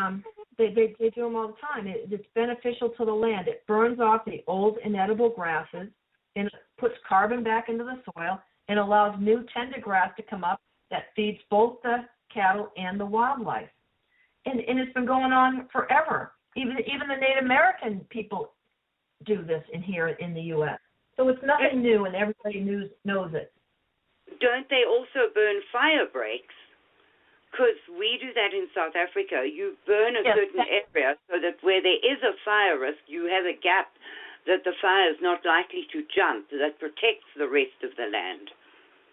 do them all the time. It's beneficial to the land. It burns off the old inedible grasses and puts carbon back into the soil and allows new tender grass to come up that feeds both the cattle and the wildlife. And it's been going on forever. Even the Native American people do this here in the U.S. So it's nothing new, and everybody knows it. Don't they also burn fire breaks? Because we do that in South Africa. You burn a certain area so that where there is a fire risk, you have a gap that the fire is not likely to jump, that protects the rest of the land.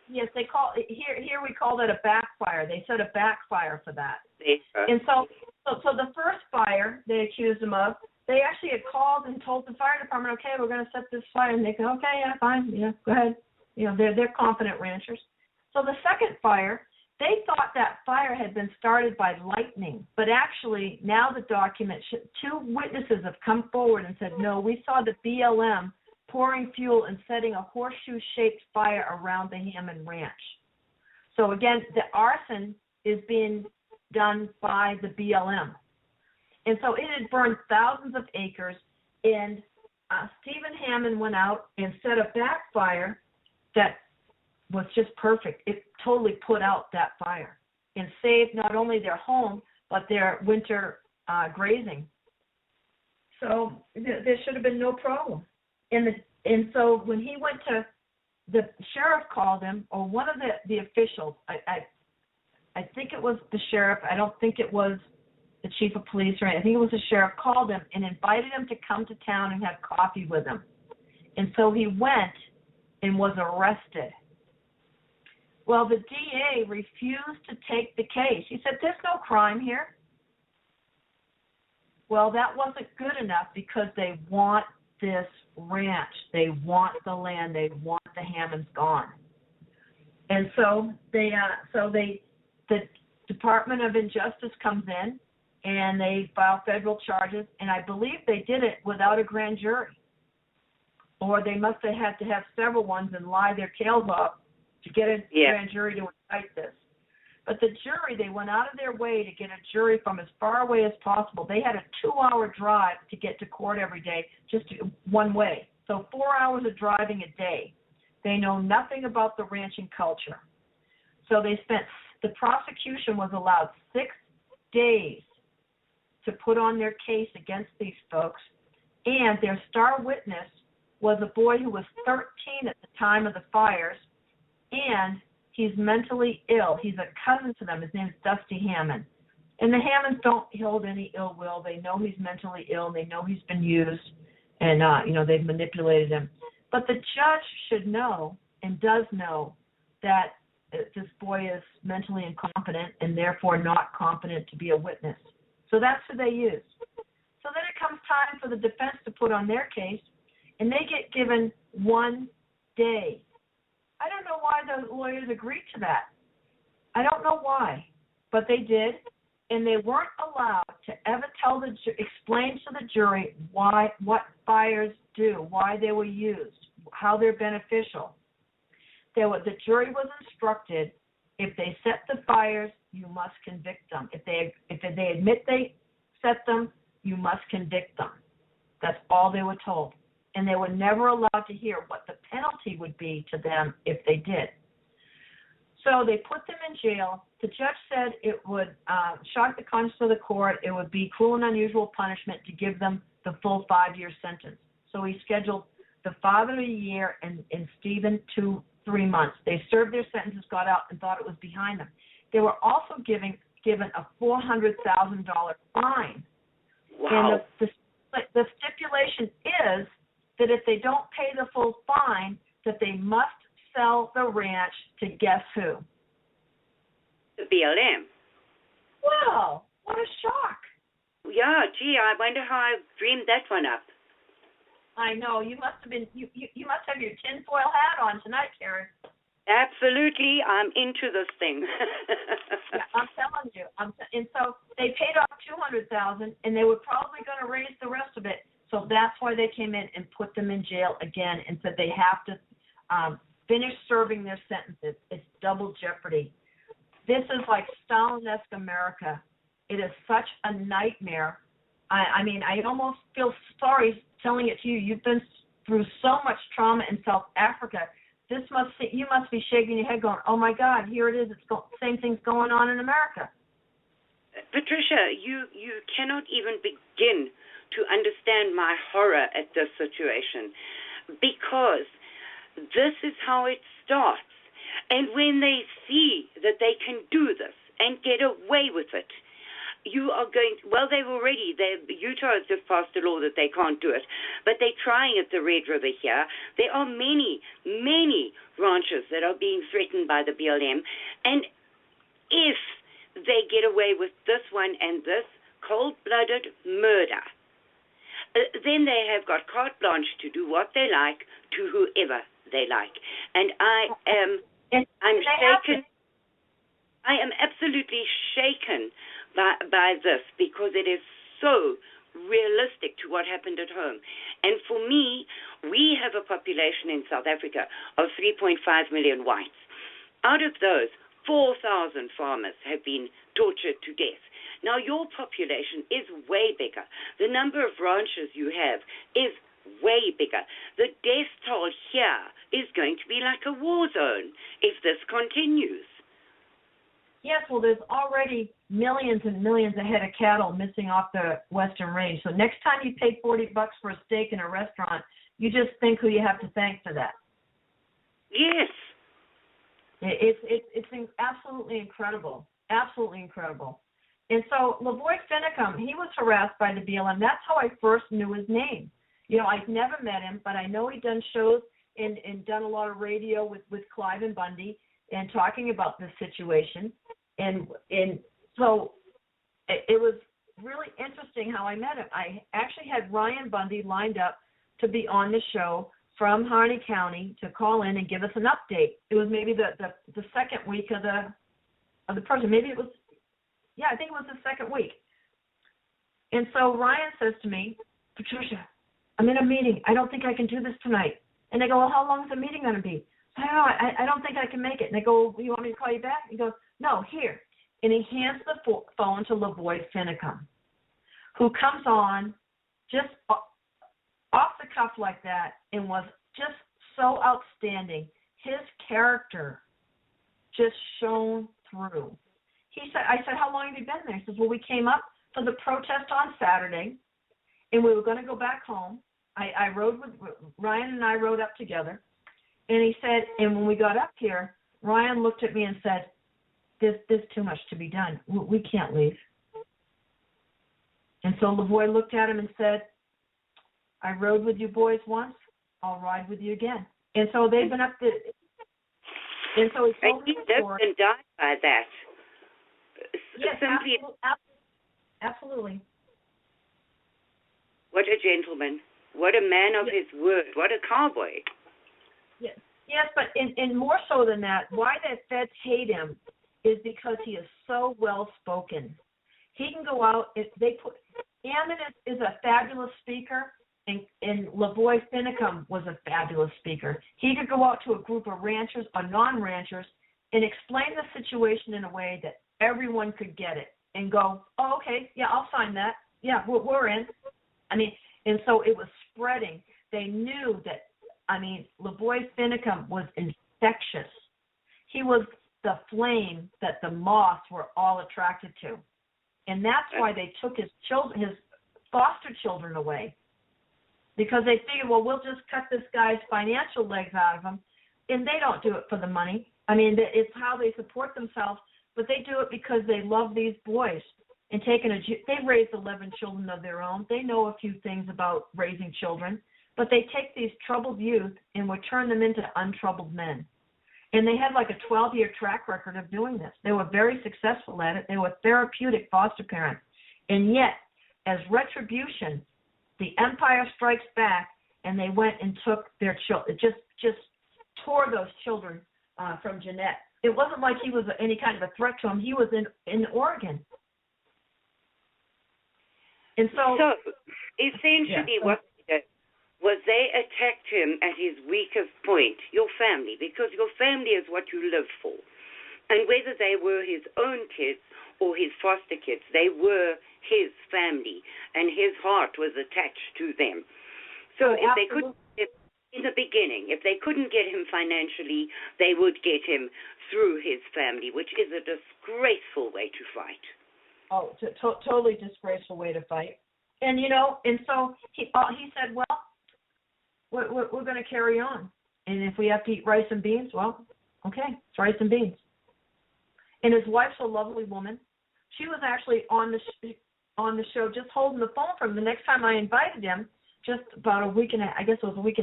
Yes, they call here we call that a backfire. They set a backfire for that. And so the first fire they accused them of, they actually had called and told the fire department, okay, we're going to set this fire, and they go, okay, yeah, fine, yeah, go ahead. You know, they're confident ranchers. So the second fire, they thought that fire had been started by lightning, but actually now the document, two witnesses have come forward and said, no, we saw the BLM pouring fuel and setting a horseshoe-shaped fire around the Hammond Ranch. So again, the arson is being done by the BLM. And so it had burned thousands of acres, and Stephen Hammond went out and set a backfire that was just perfect. It totally put out that fire and saved not only their home, but their winter grazing. So there should have been no problem. And so when he went to, the sheriff called him, or one of the officials, I think it was the sheriff, I don't think it was the chief of police or anything, I think it was the sheriff, called him and invited him to come to town and have coffee with him. And so he went and was arrested. Well, the DA refused to take the case. He said, there's no crime here. Well, that wasn't good enough because they want this ranch. They want the land. They want the Hammonds gone. And so the Department of Injustice comes in and they file federal charges, and I believe they did it without a grand jury. Or they must have had to have several ones and lie their tails off to get a grand jury to indict this. But the jury, they went out of their way to get a jury from as far away as possible. They had a 2-hour drive to get to court every day, just one way. So 4 hours of driving a day. They know nothing about the ranching culture. So the prosecution was allowed 6 days to put on their case against these folks. And their star witness was a boy who was 13 at the time of the fires, and he's mentally ill. He's a cousin to them. His name's Dusty Hammond. And the Hammonds don't hold any ill will. They know he's mentally ill. They know he's been used, and they've manipulated him. But the judge should know and does know that this boy is mentally incompetent and therefore not competent to be a witness. So that's who they use. So then it comes time for the defense to put on their case, and they get given 1 day. I don't know why the lawyers agreed to that. I don't know why, but they did, and they weren't allowed to ever explain to the jury what fires do, why they were used, how they're beneficial. The jury was instructed, if they set the fires, you must convict them. If they admit they set them, you must convict them. That's all they were told. And they were never allowed to hear what the penalty would be to them if they did. So they put them in jail. The judge said it would shock the conscience of the court. It would be cruel and unusual punishment to give them the full 5-year sentence. So he scheduled the father a year and Stephen 3 months. They served their sentences, got out, and thought it was behind them. They were also given a $400,000 fine. Wow. And the stipulation is that if they don't pay the full fine, that they must sell the ranch to guess who? The BLM. Wow, what a shock. Yeah, gee, I wonder how I dreamed that one up. I know, you must have been, you must have your tinfoil hat on tonight, Karen. Absolutely, I'm into this thing. Yeah, I'm telling you. And so they paid off $200,000, and they were probably going to raise the rest of it. So that's why they came in and put them in jail again and said they have to finish serving their sentences. It's double jeopardy. This is like Stalin-esque America. It is such a nightmare. I mean, I almost feel sorry telling it to you. You've been through so much trauma in South Africa. You must be shaking your head going, oh, my God, here it is. Same thing's going on in America. Patricia, you cannot even begin to understand my horror at this situation, because this is how it starts. And when they see that they can do this and get away with it, you are going, Utah has just passed a law that they can't do it, but they're trying at the Red River here. There are many, many ranches that are being threatened by the BLM, and if they get away with this one and this cold-blooded murder, then they have got carte blanche to do what they like to whoever they like. And I'm shaken. I am absolutely shaken by this, because it is so realistic to what happened at home. And for me, we have a population in South Africa of 3.5 million whites. Out of those, 4,000 farmers have been tortured to death. Now, your population is way bigger. The number of ranches you have is way bigger. The death toll here is going to be like a war zone if this continues. Yes, well, there's already millions and millions of head of cattle missing off the Western Range. So next time you pay $40 for a steak in a restaurant, you just think who you have to thank for that. Yes. It's absolutely incredible, absolutely incredible. And so LaVoy Finicum, he was harassed by the BLM. That's how I first knew his name. You know, I've never met him, but I know he'd done shows and done a lot of radio with Clive and Bundy and talking about this situation. And so it was really interesting how I met him. I actually had Ryan Bundy lined up to be on the show from Harney County to call in and give us an update. It was maybe the second week of the project. Maybe it was, I think it was the second week. And so Ryan says to me, Patricia, I'm in a meeting. I don't think I can do this tonight. And I go, well, how long is the meeting going to be? I don't think I can make it. And I go, well, you want me to call you back? He goes, no, here. And he hands the phone to LaVoy Finicum, who comes on just off the cuff like that and was just so outstanding. His character just shone through. I said, how long have you been there? He says, well, we came up for the protest on Saturday, and we were going to go back home. I rode with Ryan, and I rode up together. And he said, and when we got up here, Ryan looked at me and said, there's too much to be done. We can't leave. And so LaVoy looked at him and said, I rode with you boys once, I'll ride with you again. And so they've been up to, and so he told he his lived story. and died by that. Yes, Simply, absolutely. What a gentleman. What a man of his word. What a cowboy. Yes, but in more so than that, why the feds hate him is because he is so well spoken. He can go out. Ammon is a fabulous speaker, and LaVoy Finicum was a fabulous speaker. He could go out to a group of ranchers or non-ranchers and explain the situation in a way that everyone could get it and go, oh, okay, yeah, I'll sign that. Yeah, we're in. I mean, and so it was spreading. They knew that. I mean, LaVoy Finicum was infectious. He was the flame that the moths were all attracted to. And that's why they took his foster children away. Because they figured, well, we'll just cut this guy's financial legs out of him. And they don't do it for the money. I mean, it's how they support themselves. But they do it because they love these boys. And they've raised 11 children of their own. They know a few things about raising children. But they take these troubled youth and would turn them into untroubled men. And they had like a 12-year track record of doing this. They were very successful at it. They were therapeutic foster parents. And yet, as retribution, the empire strikes back, and they went and took their children, just tore those children from Jeanette. It wasn't like he was any kind of a threat to him. He was in Oregon. And so essentially what was they attacked him at his weakest point, your family, because your family is what you live for. And whether they were his own kids or his foster kids, they were his family, and his heart was attached to them. So they couldn't, in the beginning, if they couldn't get him financially, they would get him through his family, which is a disgraceful way to fight. Oh, totally disgraceful way to fight. And, and so he said, well, we're going to carry on. And if we have to eat rice and beans, well, okay, it's rice and beans. And his wife's a lovely woman. She was actually on the show just holding the phone for him. The next time I invited him, just about a week and a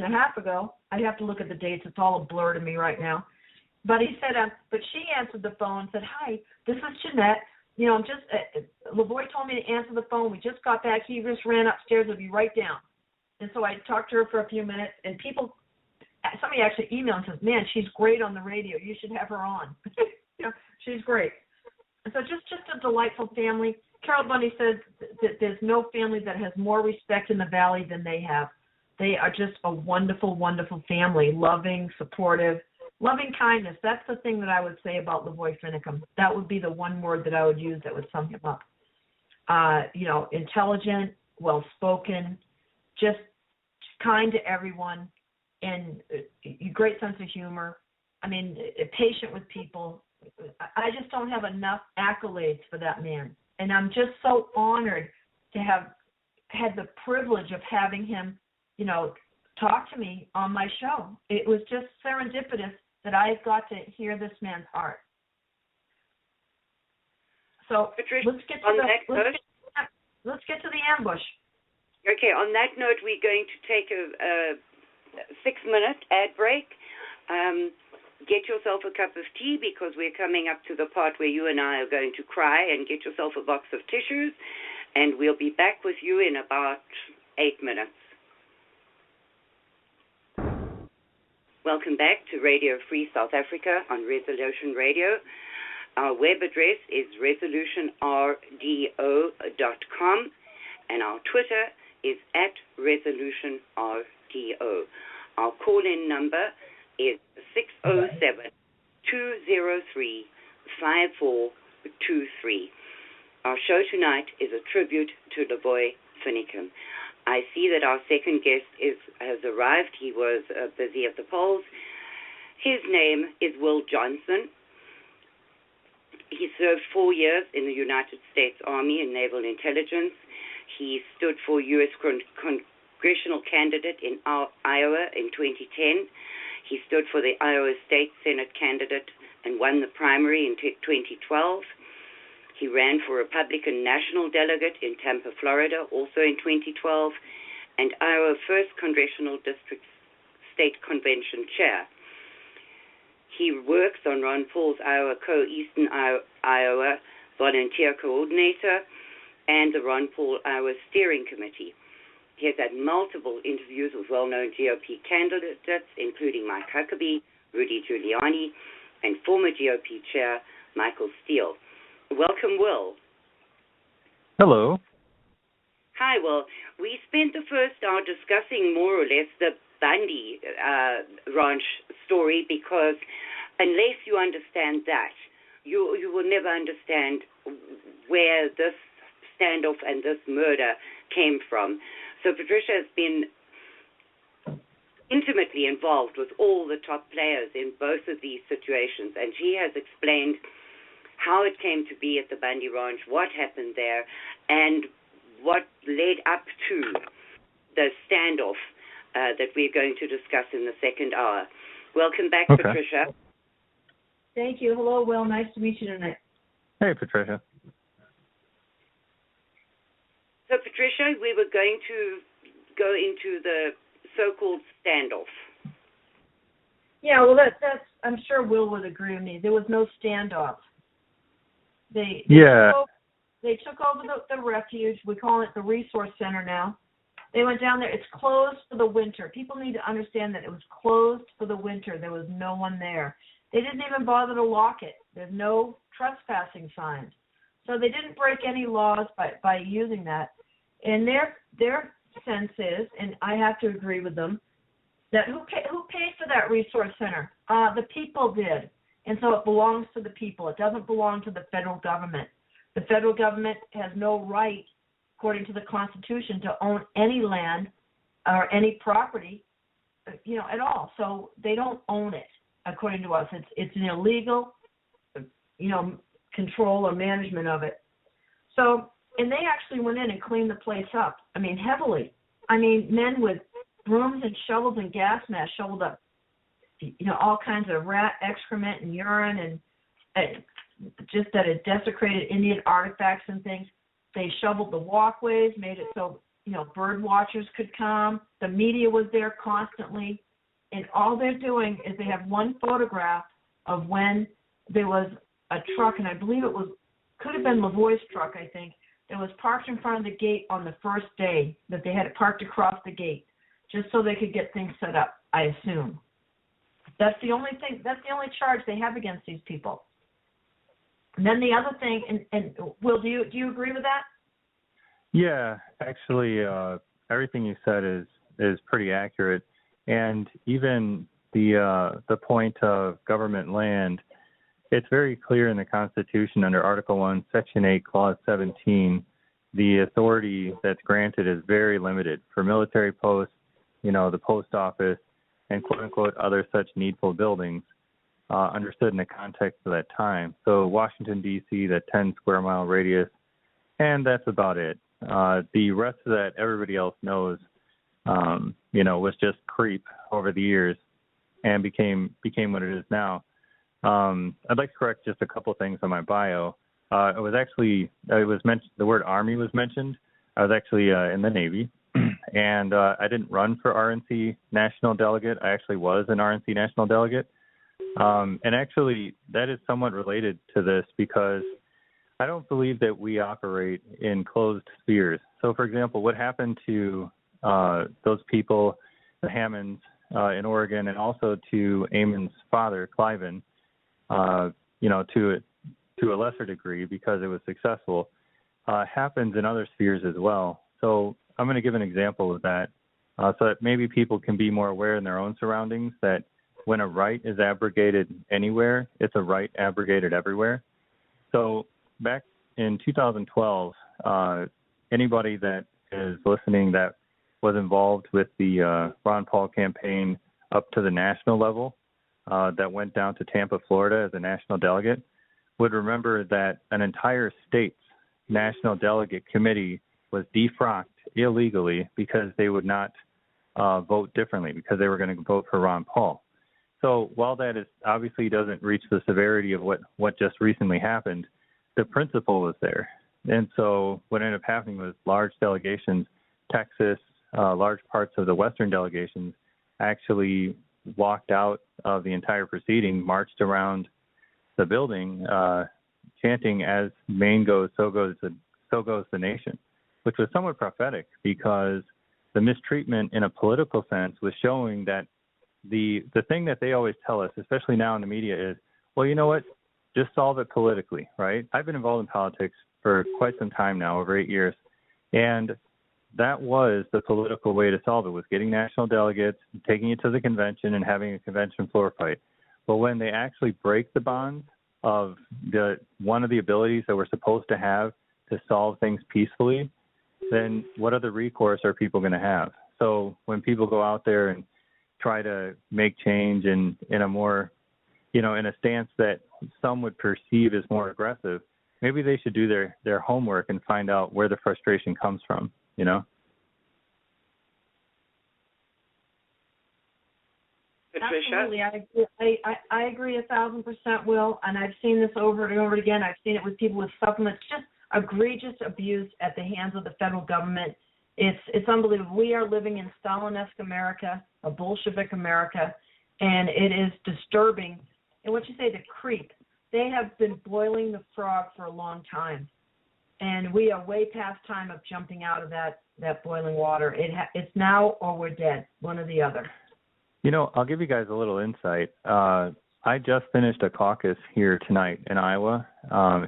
half ago. I'd have to look at the dates. It's all a blur to me right now. But he said, but she answered the phone and said, hi, this is Jeanette. I'm just, LaVoy told me to answer the phone. We just got back. He just ran upstairs. I'll be right down. And so I talked to her for a few minutes, and somebody actually emailed and says, man, she's great on the radio. You should have her on. She's great. And so just a delightful family. Carol Bundy says that there's no family that has more respect in the Valley than they have. They are just a wonderful, wonderful family, loving, supportive, loving kindness. That's the thing that I would say about LaVoy Finicum. That would be the one word that I would use that would sum him up. Intelligent, well-spoken, just kind to everyone, and a great sense of humor. I mean, patient with people. I just don't have enough accolades for that man. And I'm just so honored to have had the privilege of having him, talk to me on my show. It was just serendipitous that I got to hear this man's heart. So Patricia, let's get to the ambush. Okay, on that note, we're going to take a 6-minute ad break. Get yourself a cup of tea because we're coming up to the part where you and I are going to cry, and get yourself a box of tissues, and we'll be back with you in about 8 minutes. Welcome back to Radio Free South Africa on Resolution Radio. Our web address is resolutionrdo.com, and our Twitter is @resolutionrdo. Our call-in number is 607-203-5423. Our show tonight is a tribute to LaVoy Finicum. I see that our second guest has arrived. He was busy at the polls. His name is Will Johnson. He served 4 years in the United States Army in Naval Intelligence. He stood for U.S. congressional candidate in Iowa in 2010. He stood for the Iowa State Senate candidate and won the primary in 2012. He ran for Republican national delegate in Tampa, Florida, also in 2012, and Iowa 1st Congressional District State Convention chair. He works on Ron Paul's Iowa Eastern Iowa volunteer coordinator and the Ron Paul Iowa Steering Committee. He has had multiple interviews with well-known GOP candidates, including Mike Huckabee, Rudy Giuliani, and former GOP chair Michael Steele. Welcome, Will. Hello. Hi, Will. We spent the first hour discussing more or less the Bundy ranch story, because unless you understand that, you will never understand where this standoff and this murder came from. So Patricia has been intimately involved with all the top players in both of these situations, and she has explained how it came to be at the Bundy Ranch, what happened there, and what led up to the standoff that we're going to discuss in the second hour. Welcome back, okay. Patricia. Thank you. Hello, Will. Nice to meet you tonight. Hey, Patricia. So, Patricia, we were going to go into the so-called standoff. Yeah, well, that's. I'm sure Will would agree with me. There was no standoff. They took over the refuge. We call it the resource center now. They went down there. It's closed for the winter. People need to understand that it was closed for the winter. There was no one there. They didn't even bother to lock it. There's no trespassing signs. So they didn't break any laws by using that. And their sense is, and I have to agree with them, that who paid for that resource center? The people did. And so it belongs to the people. It doesn't belong to the federal government. The federal government has no right, according to the Constitution, to own any land or any property, at all. So they don't own it, according to us. It's an illegal, control or management of it. So, and they actually went in and cleaned the place up. I mean, heavily. I mean, men with brooms and shovels and gas masks shoveled up, all kinds of rat excrement and urine and just that had desecrated Indian artifacts and things. They shoveled the walkways, made it so, bird watchers could come. The media was there constantly. And all they're doing is they have one photograph of when there was a truck, and I believe could have been LaVoy's truck, I think, that was parked in front of the gate on the first day, that they had it parked across the gate, just so they could get things set up, I assume. That's the only charge they have against these people. And then the other thing, and Will, do you agree with that? Yeah, actually, everything you said is pretty accurate, and even the point of government land, it's very clear in the Constitution under Article 1, Section 8, Clause 17. The authority that's granted is very limited for military posts, the post office, and quote-unquote other such needful buildings. Understood in the context of that time. So Washington, D.C., that 10-square-mile radius, and that's about it. The rest of that, everybody else knows, was just creep over the years and became what it is now. I'd like to correct just a couple things on my bio. It was mentioned, the word Army was mentioned. I was actually in the Navy, and I didn't run for RNC National Delegate. I actually was an RNC National Delegate. And actually, that is somewhat related to this because I don't believe that we operate in closed spheres. So, for example, what happened to those people, the Hammonds in Oregon, and also to Eamon's father, Cliven, to a lesser degree because it was successful, happens in other spheres as well. So I'm going to give an example of that so that maybe people can be more aware in their own surroundings that when a right is abrogated anywhere, it's a right abrogated everywhere. So back in 2012, anybody that is listening that was involved with the Ron Paul campaign up to the national level, that went down to Tampa, Florida as a national delegate, would remember that an entire state's national delegate committee was defrocked illegally because they would not vote differently, because they were going to vote for Ron Paul. So while that is obviously doesn't reach the severity of what just recently happened, the principle was there. And so what ended up happening was large delegations, Texas, large parts of the Western delegations actually walked out of the entire proceeding, marched around the building, chanting, "As Maine goes, so goes the nation," which was somewhat prophetic because the mistreatment in a political sense was showing that the thing that they always tell us, especially now in the media, is, well, you know what, just solve it politically, right? I've been involved in politics for quite some time now, over 8 years, and that was the political way to solve it, was getting national delegates, taking it to the convention, and having a convention floor fight. But when they actually break the bonds of one of the abilities that we're supposed to have to solve things peacefully, then what other recourse are people going to have? So when people go out there and try to make change in a more, in a stance that some would perceive as more aggressive, maybe they should do their homework and find out where the frustration comes from, Patricia? Absolutely, I agree 1,000%, Will, and I've seen this over and over again. I've seen it with people with supplements, just egregious abuse at the hands of the federal government. It's unbelievable. We are living in Stalin-esque America, a Bolshevik America, and it is disturbing. And what you say, the creep, they have been boiling the frog for a long time, and we are way past time of jumping out of that boiling water. It's now or we're dead, one or the other. I'll give you guys a little insight. I just finished a caucus here tonight in Iowa,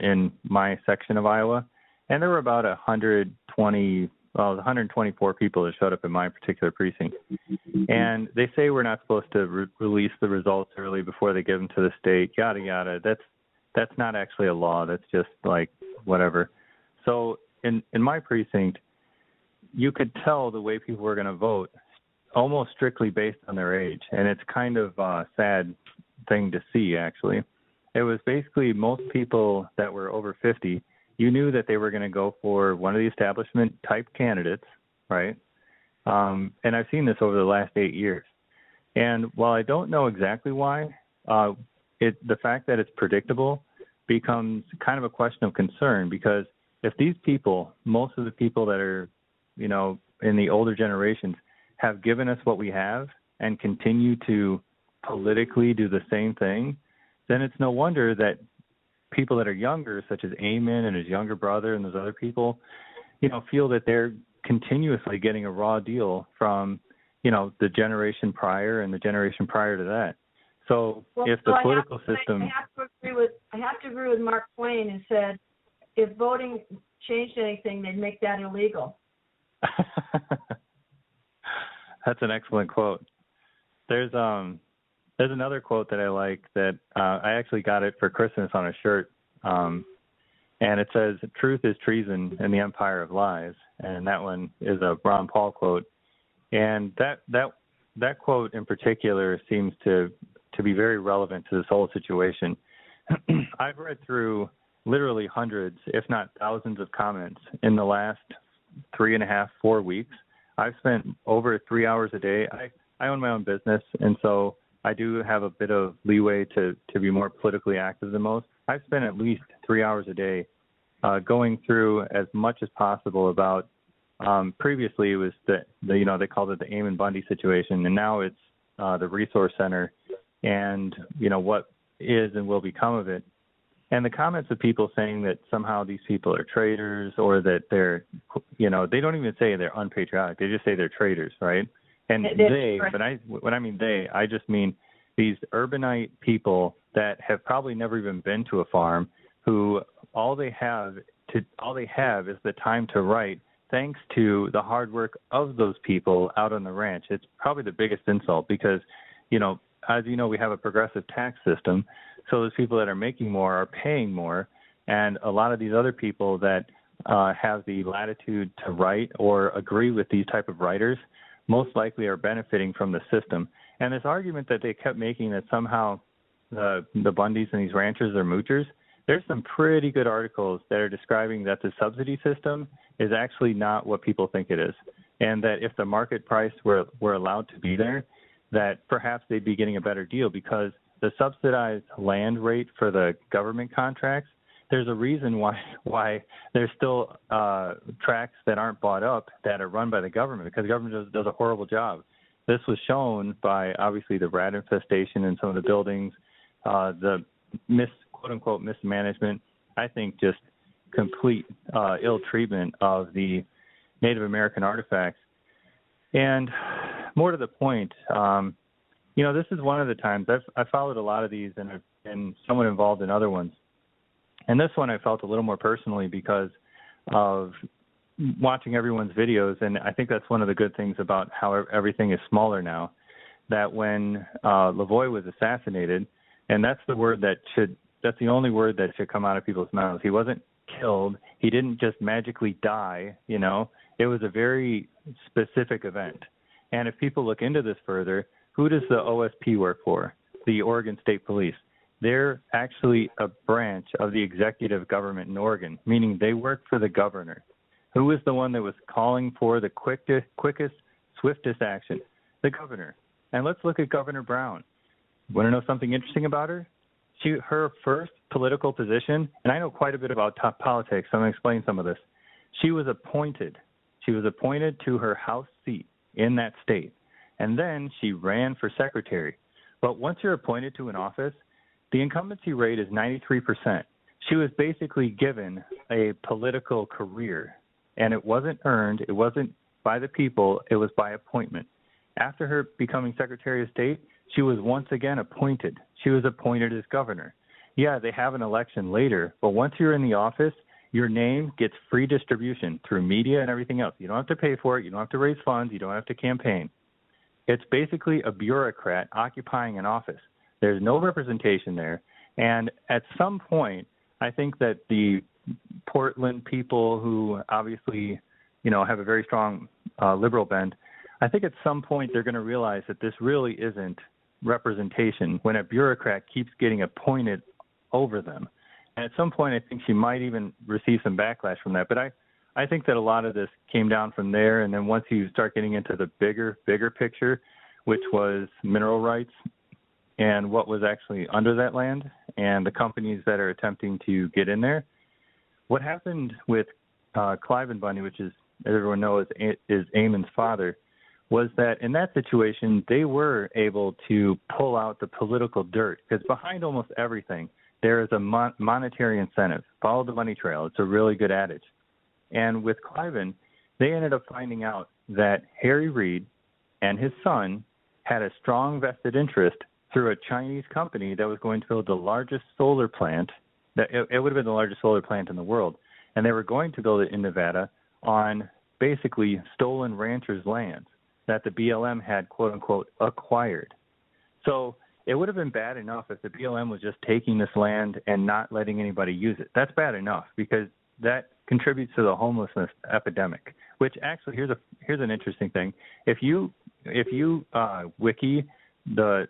in my section of Iowa, and there were about 124 people that showed up in my particular precinct. And they say we're not supposed to release the results early before they give them to the state, yada, yada. That's not actually a law. That's just like whatever. So in my precinct, you could tell the way people were going to vote almost strictly based on their age. And it's kind of a sad thing to see, actually. It was basically most people that were over 50, you knew that they were going to go for one of the establishment type candidates, right? And I've seen this over the last 8 years. And while I don't know exactly why, the fact that it's predictable becomes kind of a question of concern, because if these people, most of the people that are, in the older generations, have given us what we have and continue to politically do the same thing, then it's no wonder that people that are younger, such as Aiken and his younger brother and those other people, feel that they're continuously getting a raw deal from, the generation prior and the generation prior to that. So if the political system... I have to agree with Mark Twain, who said, if voting changed anything, they'd make that illegal. That's an excellent quote. There's another quote that I like that I actually got it for Christmas on a shirt, and it says, "Truth is treason in the empire of lies," and that one is a Ron Paul quote. And that quote in particular seems to be very relevant to this whole situation. I've read through literally hundreds, if not thousands, of comments in the last 3.5, 4 weeks. I've spent over 3 hours a day. I own my own business, and so I do have a bit of leeway to be more politically active than most. I've spent at least 3 hours a day going through as much as possible about, previously it was they called it the Aiken Bundy situation, and now it's the Resource Center and, what is and will become of it. And the comments of people saying that somehow these people are traitors, or that they're, they don't even say they're unpatriotic. They just say they're traitors, right? And when I mean they, I just mean these urbanite people that have probably never even been to a farm, who all they have is the time to write, thanks to the hard work of those people out on the ranch. It's probably the biggest insult because, as you know, we have a progressive tax system. So those people that are making more are paying more, and a lot of these other people that have the latitude to write or agree with these type of writers most likely are benefiting from the system. And this argument that they kept making that somehow the Bundys and these ranchers are moochers, there's some pretty good articles that are describing that the subsidy system is actually not what people think it is, and that if the market price were allowed to be there, that perhaps they'd be getting a better deal, because the subsidized land rate for the government contracts there's a reason why there's still tracts that aren't bought up that are run by the government, because the government does a horrible job. This was shown by, obviously, the rat infestation in some of the buildings, the quote-unquote mismanagement, I think just complete ill treatment of the Native American artifacts. And more to the point, this is one of the times I've followed a lot of these and I've been somewhat involved in other ones. And this one I felt a little more personally because of watching everyone's videos, and I think that's one of the good things about how everything is smaller now, that when LaVoy was assassinated, and that's the only word that should come out of people's mouths. He wasn't killed. He didn't just magically die, It was a very specific event. And if people look into this further, who does the OSP work for? The Oregon State Police. They're actually a branch of the executive government in Oregon, meaning they work for the governor. Who was the one that was calling for the quickest, swiftest action? The governor. And let's look at Governor Brown. Want to know something interesting about her? Her first political position, and I know quite a bit about top politics, so I'm going to explain some of this. She was appointed to her House seat in that state, and then she ran for secretary. But once you're appointed to an office, the incumbency rate is 93%. She was basically given a political career, and it wasn't earned. It wasn't by the people. It was by appointment. After her becoming Secretary of State, she was once again appointed. She was appointed as governor. Yeah, they have an election later, but once you're in the office, your name gets free distribution through media and everything else. You don't have to pay for it. You don't have to raise funds. You don't have to campaign. It's basically a bureaucrat occupying an office. There's no representation there. And at some point, I think that the Portland people who obviously, have a very strong liberal bent, I think at some point they're going to realize that this really isn't representation when a bureaucrat keeps getting appointed over them. And at some point, I think she might even receive some backlash from that. But I think that a lot of this came down from there. And then once you start getting into the bigger picture, which was mineral rights and what was actually under that land and the companies that are attempting to get in there, what happened with Cliven Bundy, which is, as everyone knows, is Eamon's father, was that in that situation, they were able to pull out the political dirt, because behind almost everything, there is a monetary incentive. Follow the money trail. It's a really good adage. And with Cliven, they ended up finding out that Harry Reid and his son had a strong vested interest through a Chinese company that was going to build the largest solar plant. It would have been the largest solar plant in the world. And they were going to build it in Nevada on basically stolen ranchers' lands that the BLM had, quote-unquote, acquired. So it would have been bad enough if the BLM was just taking this land and not letting anybody use it. That's bad enough because that contributes to the homelessness epidemic, which actually, here's an interesting thing. If you wiki the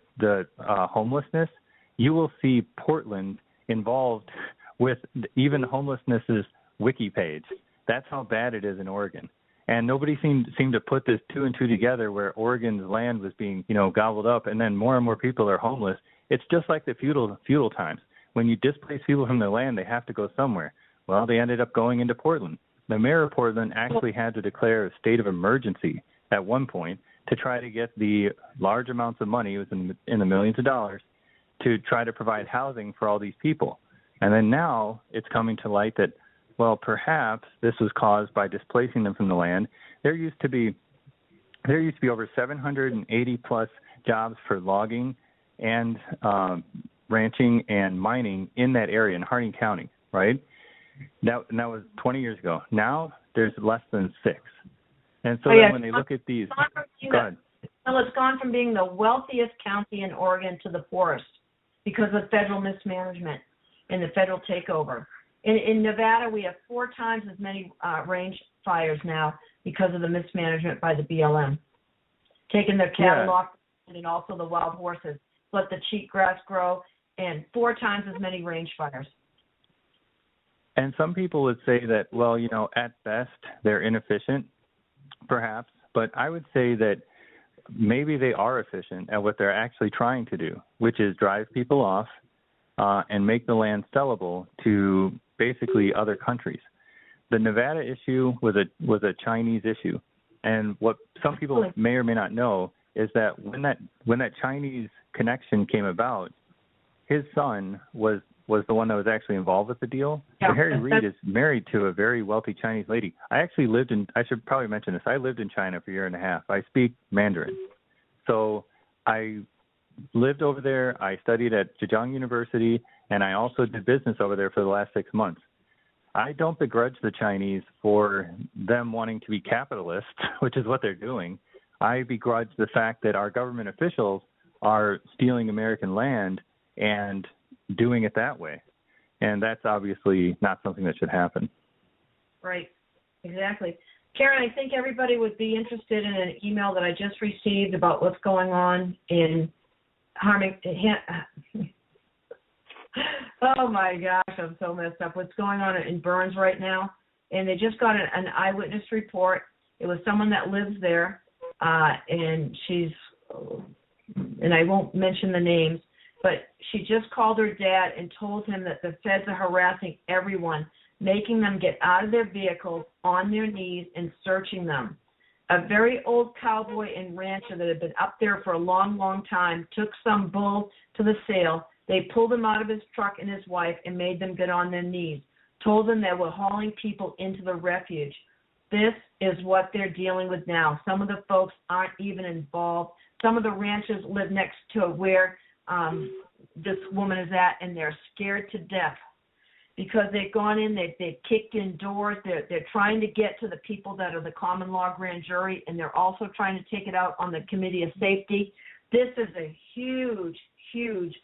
homelessness, you will see Portland involved with even homelessness's wiki page. That's how bad it is in Oregon. And nobody seemed to put this two and two together, where Oregon's land was being, gobbled up, and then more and more people are homeless. It's just like the feudal times. When you displace people from their land, they have to go somewhere. Well, they ended up going into Portland. The mayor of Portland actually had to declare a state of emergency at one point to try to get the large amounts of money, it was in the millions of dollars, to try to provide housing for all these people. And then now it's coming to light that, well, perhaps this was caused by displacing them from the land. There used to be over 780 plus jobs for logging and ranching and mining in that area in Harding County, right? That was 20 years ago. Now there's less than 6. And so then when they look at these, go ahead. Well, it's gone from being the wealthiest county in Oregon to the poorest because of federal mismanagement and the federal takeover. In Nevada, we have 4 times as many range fires now because of the mismanagement by the BLM, taking their cattle off and also the wild horses, let the cheatgrass grow, and 4 times as many range fires. And some people would say that, well, at best, they're inefficient, perhaps, but I would say that maybe they are efficient at what they're actually trying to do, which is drive people off and make the land sellable to basically other countries. The Nevada issue was a Chinese issue, and what some people may or may not know is that when that Chinese connection came about, his son was the one that was actually involved with the deal. Yeah. So Harry Reid is married to a very wealthy Chinese lady. I should probably mention this, I lived in China for a year and a half. I speak Mandarin. So I lived over there, I studied at Zhejiang University, and I also did business over there for the last 6 months. I don't begrudge the Chinese for them wanting to be capitalists, which is what they're doing. I begrudge the fact that our government officials are stealing American land and doing it that way. And that's obviously not something that should happen. Right, exactly. Karen, I think everybody would be interested in an email that I just received about what's going on in oh my gosh, I'm so messed up. What's going on in Burns right now? And they just got an eyewitness report. It was someone that lives there, and I won't mention the names, but she just called her dad and told him that the feds are harassing everyone, making them get out of their vehicles on their knees and searching them. A very old cowboy and rancher that had been up there for a long, long time took some bull to the sale. They pulled him out of his truck and his wife and made them get on their knees, told them they were hauling people into the refuge. This is what they're dealing with now. Some of the folks aren't even involved. Some of the ranchers live next to where this woman is at, and they're scared to death because they've gone in, they've kicked in doors. They're trying to get to the people that are the common law grand jury, and they're also trying to take it out on the Committee of Safety. This is a huge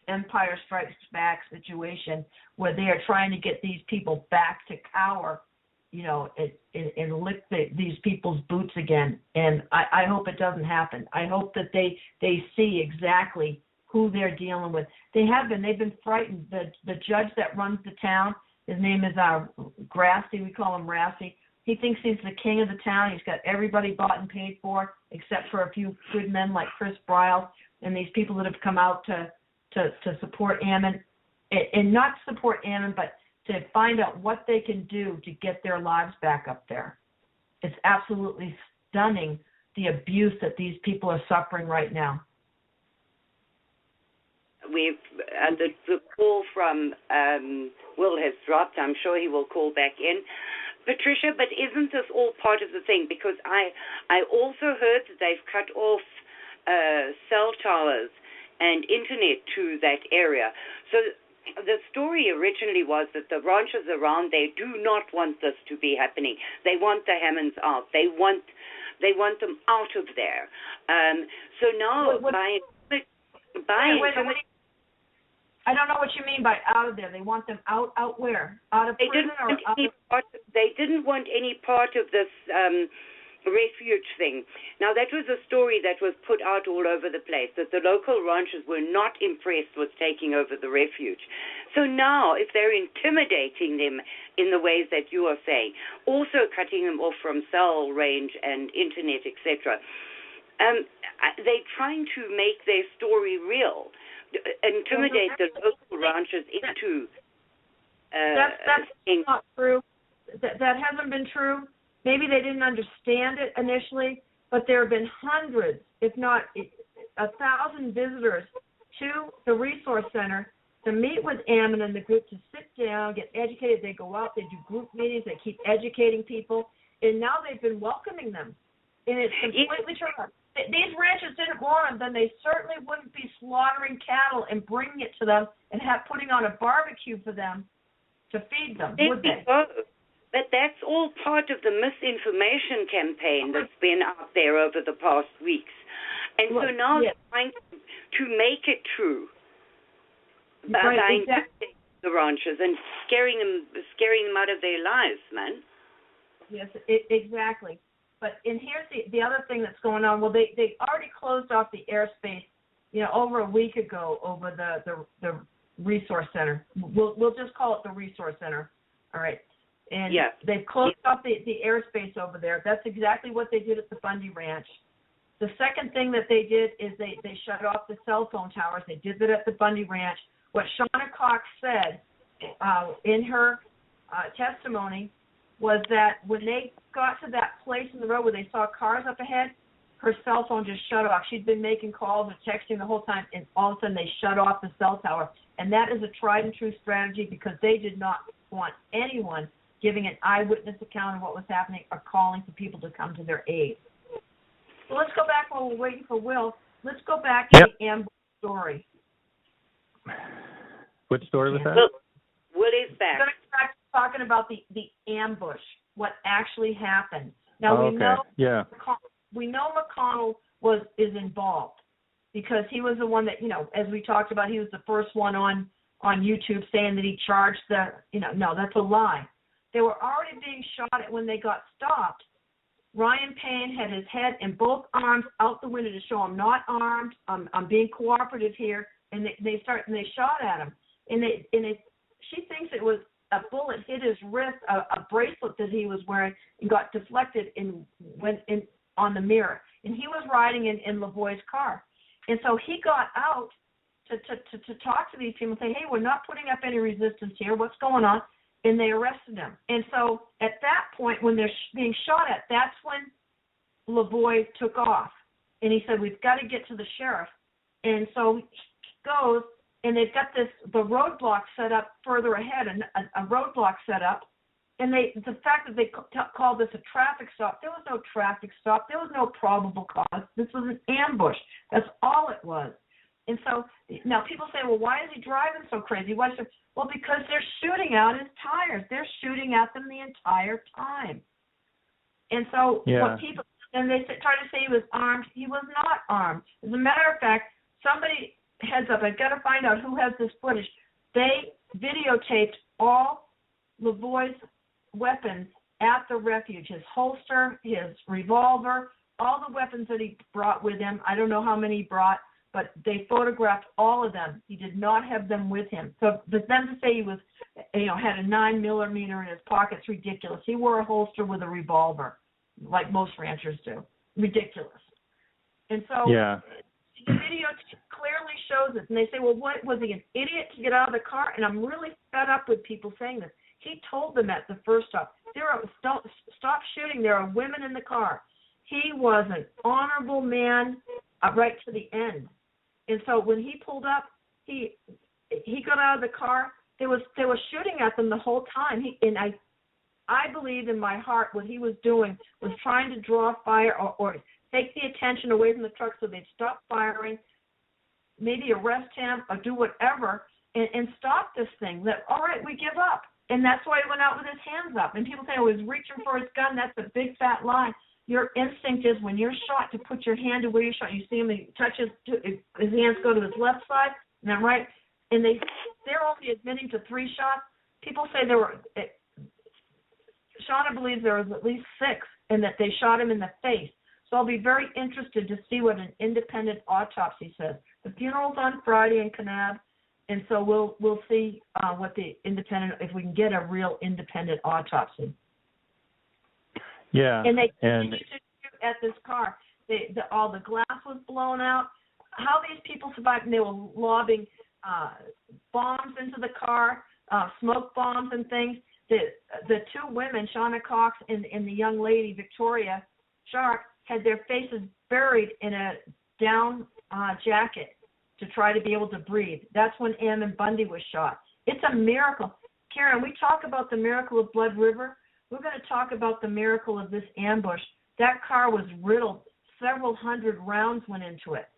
Empire Strikes Back situation where they are trying to get these people back to cower, and lick these people's boots again. And I hope it doesn't happen. I hope that they see exactly who they're dealing with. They've been frightened. The judge that runs the town, his name is Grassi, we call him Rassi. He thinks he's the king of the town. He's got everybody bought and paid for, except for a few good men like Chris Briles and these people that have come out to support Ammon, and not support Ammon, but to find out what they can do to get their lives back up there. It's absolutely stunning, the abuse that these people are suffering right now. We've the call from Will has dropped. I'm sure he will call back in. Patricia, but isn't this all part of the thing? Because I also heard that they've cut off cell towers and internet to that area. So the story originally was that the ranchers around there do not want this to be happening. They want the Hammonds out. They want them out of there. So now I don't know what you mean by out of there. They want them out where? Out of prison They didn't want any part of this refuge thing. Now, that was a story that was put out all over the place, that the local ranchers were not impressed with taking over the refuge. So now, if they're intimidating them in the ways that you are saying, also cutting them off from cell range and internet, etc., they're trying to make their story real, intimidate the local ranchers into... That's not true. That hasn't been true. Maybe they didn't understand it initially, but there have been hundreds, if not 1,000 visitors to the resource center to meet with Ammon and the group, to sit down, get educated. They go out, they do group meetings, they keep educating people, and now they've been welcoming them. And it's completely true. These ranchers didn't want them, then they certainly wouldn't be slaughtering cattle and bringing it to them and putting on a barbecue for them to feed them, would they? But that's all part of the misinformation campaign that's been out there over the past weeks. And so now they're trying to make it true by intimidating the ranchers and scaring them out of their lives, man. Yes, exactly. But here's the other thing that's going on. Well, they already closed off the airspace, over a week ago over the resource center. We'll just call it the resource center. All right. And they've closed off the airspace over there. That's exactly what they did at the Bundy Ranch. The second thing that they did is they shut off the cell phone towers. They did that at the Bundy Ranch. What Shauna Cox said in her testimony was that when they got to that place in the road where they saw cars up ahead, her cell phone just shut off. She'd been making calls or texting the whole time, and all of a sudden they shut off the cell tower. And that is a tried and true strategy because they did not want anyone giving an eyewitness account of what was happening or calling for people to come to their aid. So let's go back while we're waiting for Will. Let's go back to the ambush story. Which story was that? Will is back. We're going to start talking about the ambush, what actually happened. Now we know McConnell is involved because he was the one that, as we talked about, he was the first one on YouTube saying that he charged no, that's a lie. They were already being shot at when they got stopped. Ryan Payne had his head and both arms out the window to show I'm not armed, I'm being cooperative here, and they shot at him. And she thinks it was a bullet hit his wrist, a bracelet that he was wearing, and got deflected and went in on the mirror. And he was riding in LaVoy's car. And so he got out to talk to these people and say, hey, we're not putting up any resistance here. What's going on? And they arrested him. And so at that point, when they're being shot at, that's when LaVoy took off. And he said, we've got to get to the sheriff. And so he goes, and they've got the roadblock set up further ahead, a roadblock set up. And the fact that they called this a traffic stop, there was no traffic stop. There was no probable cause. This was an ambush. That's all it was. And so now people say, well, why is he driving so crazy? Well, because they're shooting out his tires. They're shooting at them the entire time. And so what people, and they try to say he was armed. He was not armed. As a matter of fact, somebody, heads up, I've got to find out who has this footage. They videotaped all LaVoy's weapons at the refuge, his holster, his revolver, all the weapons that he brought with him. I don't know how many he brought, but they photographed all of them. He did not have them with him. So for them to say he was, had a 9mm in his pocket's ridiculous. He wore a holster with a revolver, like most ranchers do. Ridiculous. And so the video clearly shows this. And they say, well, what was he, an idiot to get out of the car? And I'm really fed up with people saying this. He told them at the first stop, stop shooting. There are women in the car. He was an honorable man right to the end. And so when he pulled up, he got out of the car. They were shooting at them the whole time. I believe in my heart what he was doing was trying to draw fire or take the attention away from the truck so they'd stop firing, maybe arrest him or do whatever and stop this thing. That, all right, we give up. And that's why he went out with his hands up. And people say, oh, he's reaching for his gun. That's a big fat lie. Your instinct is when you're shot to put your hand to where you're shot. You see him, he touches, his hands go to his left side and then right. And they're only admitting to 3 shots. People say Shauna believes there was at least 6 and that they shot him in the face. So I'll be very interested to see what an independent autopsy says. The funeral's on Friday in Kanab, and so we'll see what the independent, if we can get a real independent autopsy. Yeah. And they continued to shoot at this car. All the glass was blown out. How these people survived, and they were lobbing bombs into the car, smoke bombs and things. The 2 women, Shauna Cox and the young lady, Victoria Sharp, had their faces buried in a down jacket to try to be able to breathe. That's when Ammon Bundy was shot. It's a miracle. Karen, we talk about the miracle of Blood River. We're going to talk about the miracle of this ambush. That car was riddled. Several hundred rounds went into it.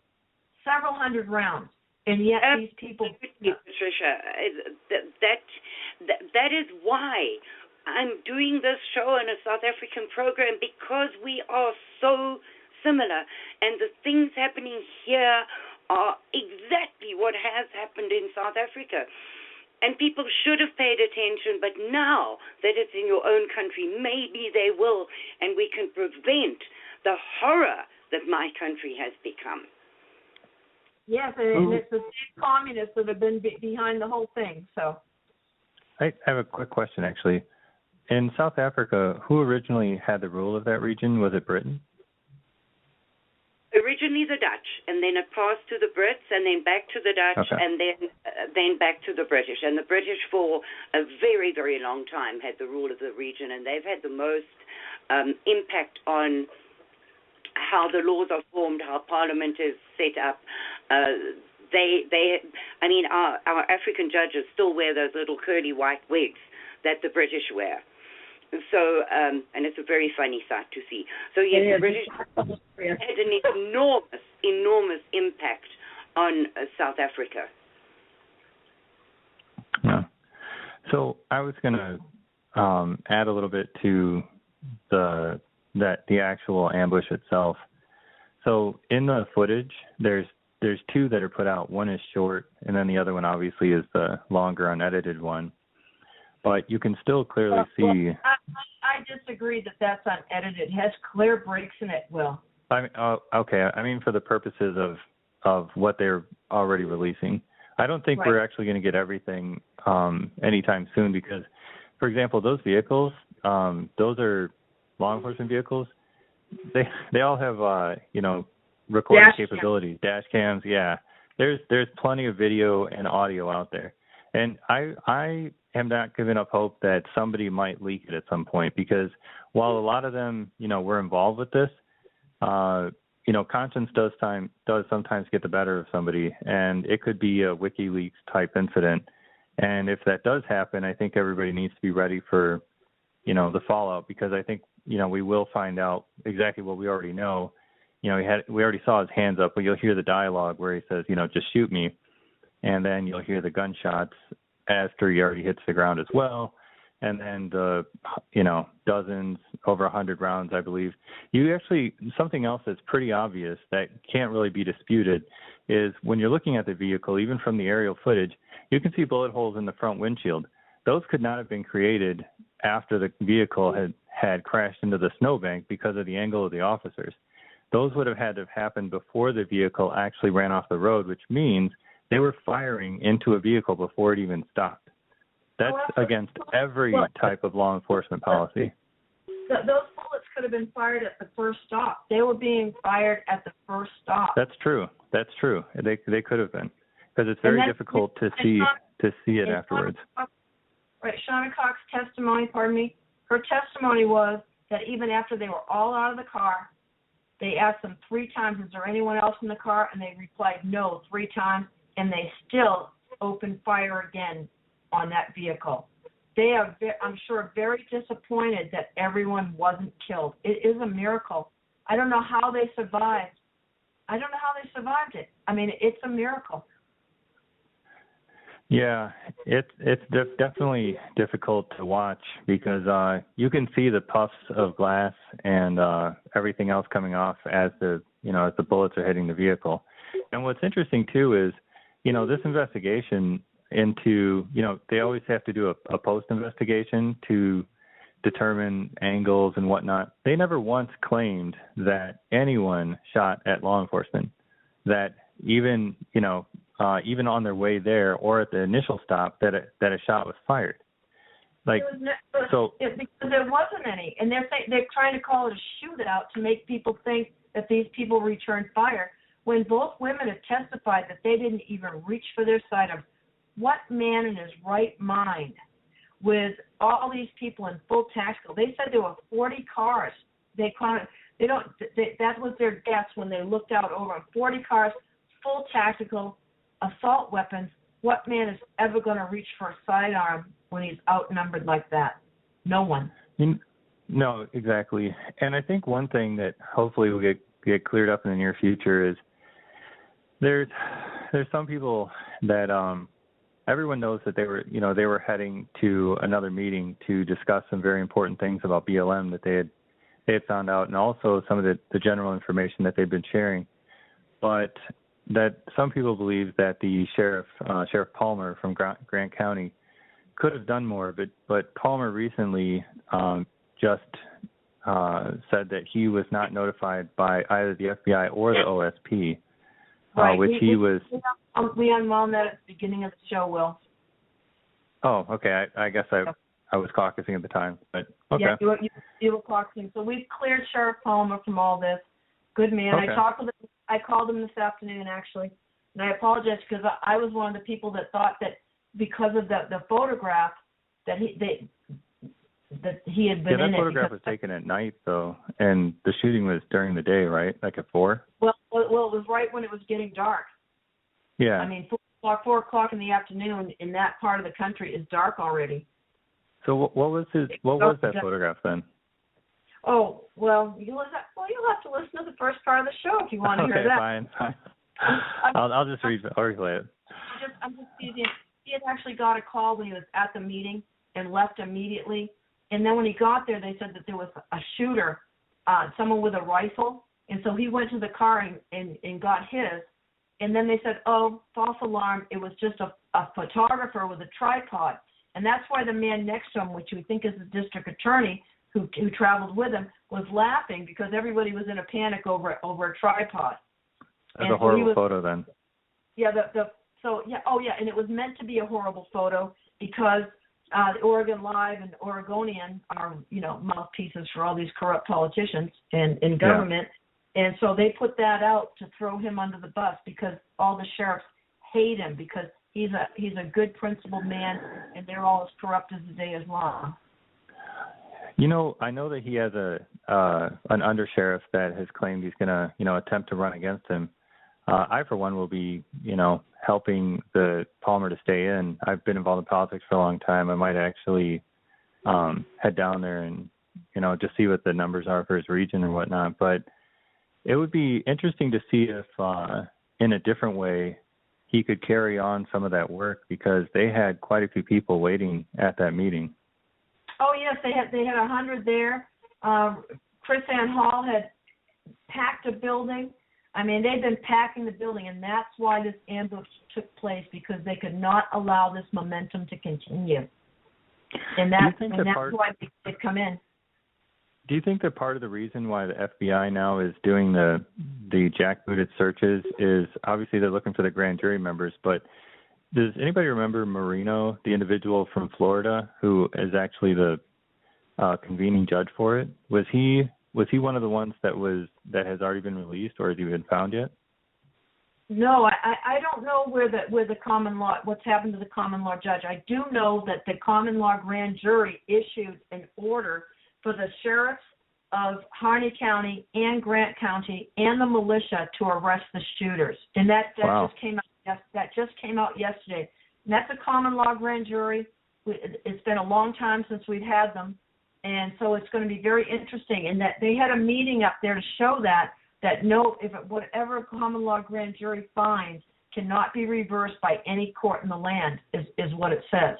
Several hundred rounds. And yet these people... Patricia, that is why I'm doing this show on a South African program, because we are so similar. And the things happening here are exactly what has happened in South Africa. And people should have paid attention, but now that it's in your own country, maybe they will, and we can prevent the horror that my country has become. Yes, and it's the same communists that have been behind the whole thing. So, I have a quick question, actually. In South Africa, who originally had the rule of that region? Was it Britain? originally the Dutch, and then it passed to the Brits, and then back to the Dutch, and then back to the British. And the British, for a very, very long time, had the rule of the region, and they've had the most impact on how the laws are formed, how Parliament is set up. Our African judges still wear those little curly white wigs that the British wear. So, and it's a very funny sight to see. So, yes, the British had an enormous impact on South Africa. Yeah. So I was going to add a little bit to the actual ambush itself. So in the footage, there's two that are put out. One is short, and then the other one obviously is the longer, unedited one. But you can still clearly see. I disagree that that's unedited. It has clear breaks in it, Will. Okay. I mean, for the purposes of what they're already releasing. I don't think we're actually going to get everything anytime soon because, for example, those vehicles, those are law enforcement vehicles. They all have, recording capabilities, dash cams. Yeah. There's plenty of video and audio out there. And I am not giving up hope that somebody might leak it at some point because while a lot of them, were involved with this, conscience does sometimes get the better of somebody, and it could be a WikiLeaks type incident. And if that does happen, I think everybody needs to be ready for, the fallout because I think, we will find out exactly what we already know. We already saw his hands up, but you'll hear the dialogue where he says, just shoot me. And then you'll hear the gunshots after he already hits the ground as well. And then the, dozens, over 100 rounds, I believe. Something else that's pretty obvious that can't really be disputed is when you're looking at the vehicle, even from the aerial footage, you can see bullet holes in the front windshield. Those could not have been created after the vehicle had crashed into the snowbank because of the angle of the officers. Those would have had to have happened before the vehicle actually ran off the road, which means they were firing into a vehicle before it even stopped. That's against every type of law enforcement policy. Those bullets could have been fired at the first stop. They were being fired at the first stop. That's true. They could have been because it's very difficult to see it afterwards. Shauna Cox's testimony, her testimony was that even after they were all out of the car, they asked them 3 times, is there anyone else in the car? And they replied no 3 times. And they still opened fire again on that vehicle. They are, I'm sure, very disappointed that everyone wasn't killed. It is a miracle. I don't know how they survived. it. I mean, it's a miracle. Yeah, it's definitely difficult to watch because you can see the puffs of glass and everything else coming off as the bullets are hitting the vehicle. And what's interesting too is, this investigation into, they always have to do a post-investigation to determine angles and whatnot. They never once claimed that anyone shot at law enforcement, that even on their way there or at the initial stop that a shot was fired. Because there wasn't any. And they're trying to call it a shootout to make people think that these people returned fire. When both women have testified that they didn't even reach for their sidearms, what man in his right mind, with all these people in full tactical, they said there were 40 cars. That was their guess when they looked out over 40 cars, full tactical, assault weapons. What man is ever going to reach for a sidearm when he's outnumbered like that? No one. No, exactly. And I think one thing that hopefully will get cleared up in the near future is there's some people that everyone knows that they were heading to another meeting to discuss some very important things about BLM that they had found out, and also some of the general information that they've been sharing. But that some people believe that the Sheriff Palmer from Grant County could have done more, but Palmer recently just said that he was not notified by either the FBI or the OSP. Right. We unwound that at the beginning of the show, Will. Oh, okay. I guess I was caucusing at the time, but okay. Yeah, you were caucusing. So we've cleared Sheriff Palmer from all this. Good man. Okay. I talked with him this I called him this afternoon, actually, and I apologize because I was one of the people that thought that because of the photograph that he had been in it. Yeah, that photograph was taken at night, though, and the shooting was during the day, right? Like at 4? Well, it was right when it was getting dark. Yeah. I mean, 4 o'clock in the afternoon in that part of the country is dark already. So what was that photograph then? Oh, well, you'll have to listen to the first part of the show if you want to hear that. Okay, fine. I'll just replay it. I'm just teasing. He had actually got a call when he was at the meeting and left immediately. And then when he got there, they said that there was a shooter, someone with a rifle. And so he went to the car and got his. And then they said, oh, false alarm. It was just a photographer with a tripod. And that's why the man next to him, which we think is the district attorney who traveled with him, was laughing because everybody was in a panic over a tripod. That's a horrible photo then. Yeah, and it was meant to be a horrible photo because the Oregon Live and Oregonian are, mouthpieces for all these corrupt politicians in government. Yeah. And so they put that out to throw him under the bus because all the sheriffs hate him because he's a good principled man and they're all as corrupt as the day is long. I know that he has an undersheriff that has claimed he's going to, attempt to run against him. I, for one, will be, helping the Palmer to stay in. I've been involved in politics for a long time. I might actually head down there and, just see what the numbers are for his region or whatnot. But it would be interesting to see if, in a different way, he could carry on some of that work because they had quite a few people waiting at that meeting. Oh yes, they had 100 there. Chris Ann Hall had packed a building. I mean, they've been packing the building, and that's why this ambush took place because they could not allow this momentum to continue. And that's why they've come in. Do you think that part of the reason why the FBI now is doing the jackbooted searches is obviously they're looking for the grand jury members, but does anybody remember Marino, the individual from Florida who is actually the convening judge for it? Was he one of the ones that has already been released, or has he been found yet? No, I don't know where the common law, what's happened to the common law judge. I do know that the common law grand jury issued an order for the sheriffs of Harney County and Grant County and the militia to arrest the shooters, and that wow. just came out yesterday. And that's a common law grand jury. It's been a long time since we've had them, and so it's going to be very interesting. And that they had a meeting up there to show that whatever common law grand jury finds cannot be reversed by any court in the land is what it says.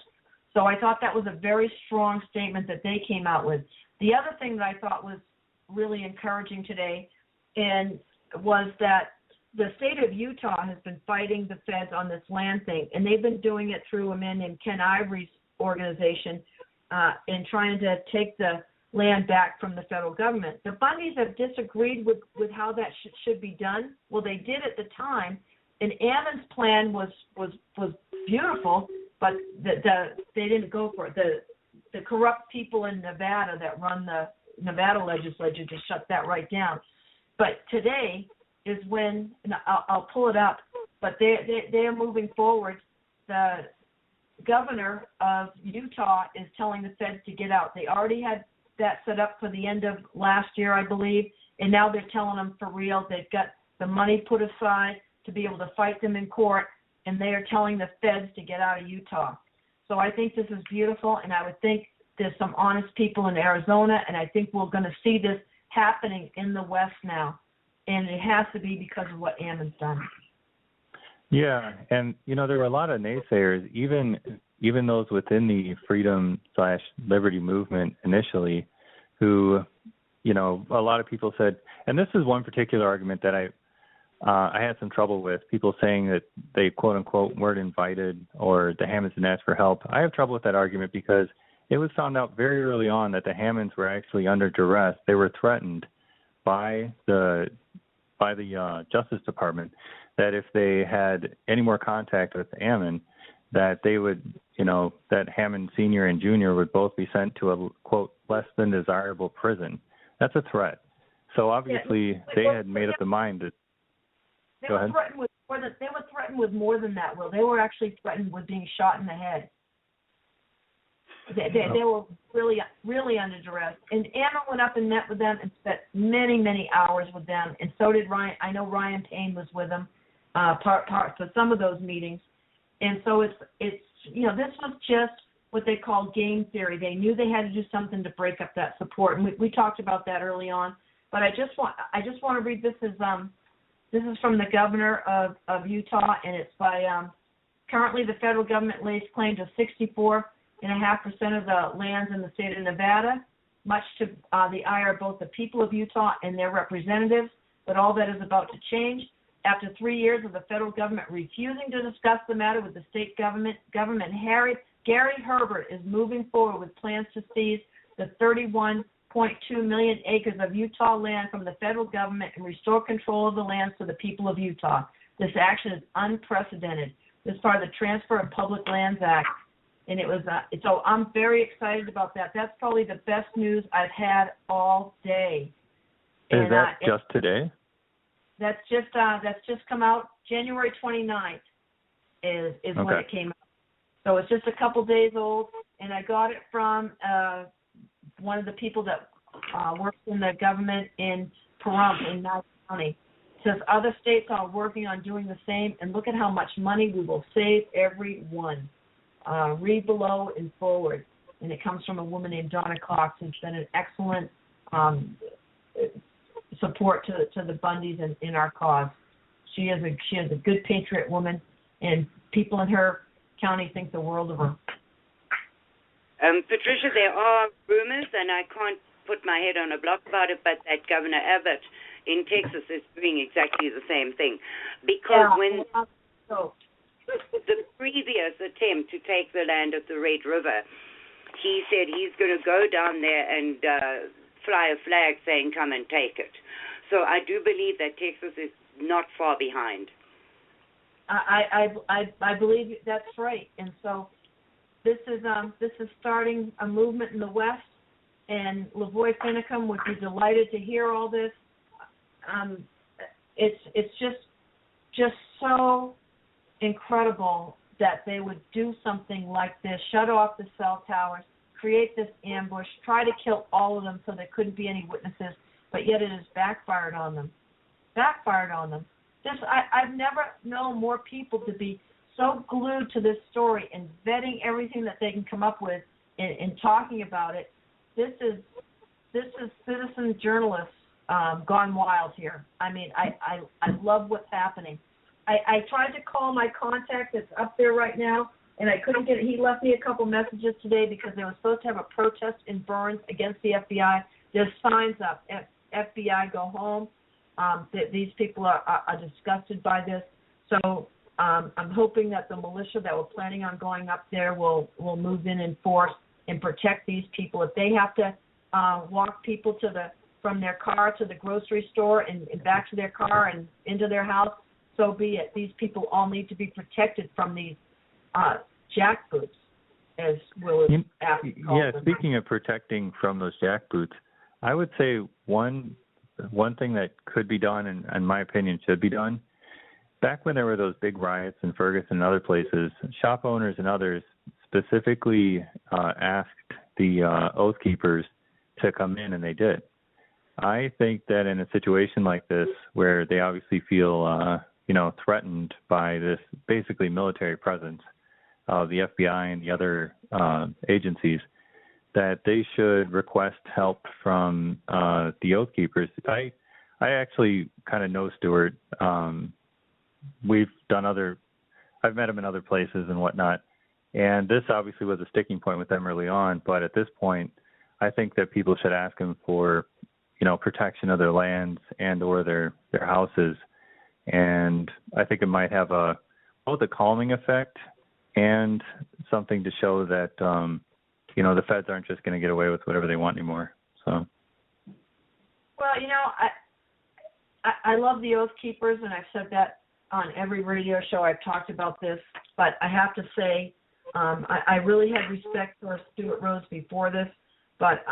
So I thought that was a very strong statement that they came out with. The other thing that I thought was really encouraging today was that the state of Utah has been fighting the feds on this land thing, and they've been doing it through a man named Ken Ivory's organization in trying to take the land back from the federal government. The Bundys have disagreed with how that should be done. Well, they did at the time, and Ammon's plan was beautiful, but they didn't go for it. The corrupt people in Nevada that run the Nevada legislature just shut that right down. But today is when, and I'll pull it up, but they're moving forward. The governor of Utah is telling the feds to get out. They already had that set up for the end of last year, I believe, and now they're telling them for real. They've got the money put aside to be able to fight them in court, and they are telling the feds to get out of Utah. So I think this is beautiful, and I would think there's some honest people in Arizona, and I think we're going to see this happening in the West now. And it has to be because of what Ammon's done. Yeah, and, there were a lot of naysayers, even those within the freedom/liberty movement initially, who, a lot of people said, and this is one particular argument that I had some trouble with, people saying that they, quote unquote, weren't invited or the Hammonds didn't ask for help. I have trouble with that argument because it was found out very early on that the Hammonds were actually under duress. They were threatened by the Justice Department that if they had any more contact with Ammon, that they would, that Hammond Sr. and Jr. would both be sent to a, quote, less than desirable prison. That's a threat. So obviously they had made up the mind that. Go ahead. They were threatened with more than that, Will. They were actually threatened with being shot in the head. They were really, really under duress. And Anna went up and met with them and spent many, many hours with them. And so did Ryan. I know Ryan Payne was with them for some of those meetings. And so it's this was just what they call game theory. They knew they had to do something to break up that support, and we talked about that early on. But I just want to read this is from the governor of Utah, and it's by currently the federal government lays claim to 64.5% of the lands in the state of Nevada, much to the ire of both the people of Utah and their representatives. But all that is about to change. After 3 years of the federal government refusing to discuss the matter with the state government, Gary Herbert is moving forward with plans to seize the 31.2 million acres of Utah land from the federal government and restore control of the lands to the people of Utah. This action is unprecedented. This is part of the Transfer of Public Lands Act. And it was so I'm very excited about that. That's probably the best news I've had all day. Is that just today? That's just come out. January 29th is when it came out. So it's just a couple days old, and I got it from one of the people that works in the government in Pahrump in Nye County. It says other states are working on doing the same, and look at how much money we will save everyone. Read below and forward. And it comes from a woman named Donna Cox, who's been an excellent support to the Bundys in our cause. She is a good patriot woman, and people in her county think the world of her. Patricia, there are rumors, and I can't put my head on a block about it, but that Governor Abbott in Texas is doing exactly the same thing. Because when the previous attempt to take the land of the Red River, he said he's going to go down there and fly a flag saying, come and take it. So I do believe that Texas is not far behind. I believe that's right. And so this is starting a movement in the West, and LaVoy Finicum would be delighted to hear all this. It's just so incredible that they would do something like this, shut off the cell towers, create this ambush, try to kill all of them so there couldn't be any witnesses, but yet it has backfired on them. I've never known more people to be so glued to this story and vetting everything that they can come up with and talking about it. This is citizen journalists gone wild here. I mean, I love what's happening. I tried to call my contact that's up there right now, and I couldn't get it. He left me a couple messages today because they were supposed to have a protest in Burns against the FBI. There's signs up, FBI go home. These people are disgusted by this. So I'm hoping that the militia that were planning on going up there will move in force and protect these people. If they have to walk people from their car to the grocery store and back to their car and into their house, so be it. These people all need to be protected from these jackboots, as Will is asking. Yeah, speaking of protecting from those jackboots, I would say one thing that could be done, and in my opinion should be done, back when there were those big riots in Ferguson and other places, shop owners and others specifically asked the Oath Keepers to come in, and they did. I think that in a situation like this, where they obviously feel threatened by this basically military presence of the FBI and the other agencies, that they should request help from the Oath Keepers. I actually kind of know Stuart. I've met him in other places and whatnot, and this obviously was a sticking point with them early on, but at this point, I think that people should ask him for, protection of their lands and or their houses, and I think it might have both a calming effect and something to show that, the feds aren't just going to get away with whatever they want anymore. So. Well, I love the Oath Keepers, and I've said that on every radio show. I've talked about this, but I have to say I really had respect for Stuart Rose before this, but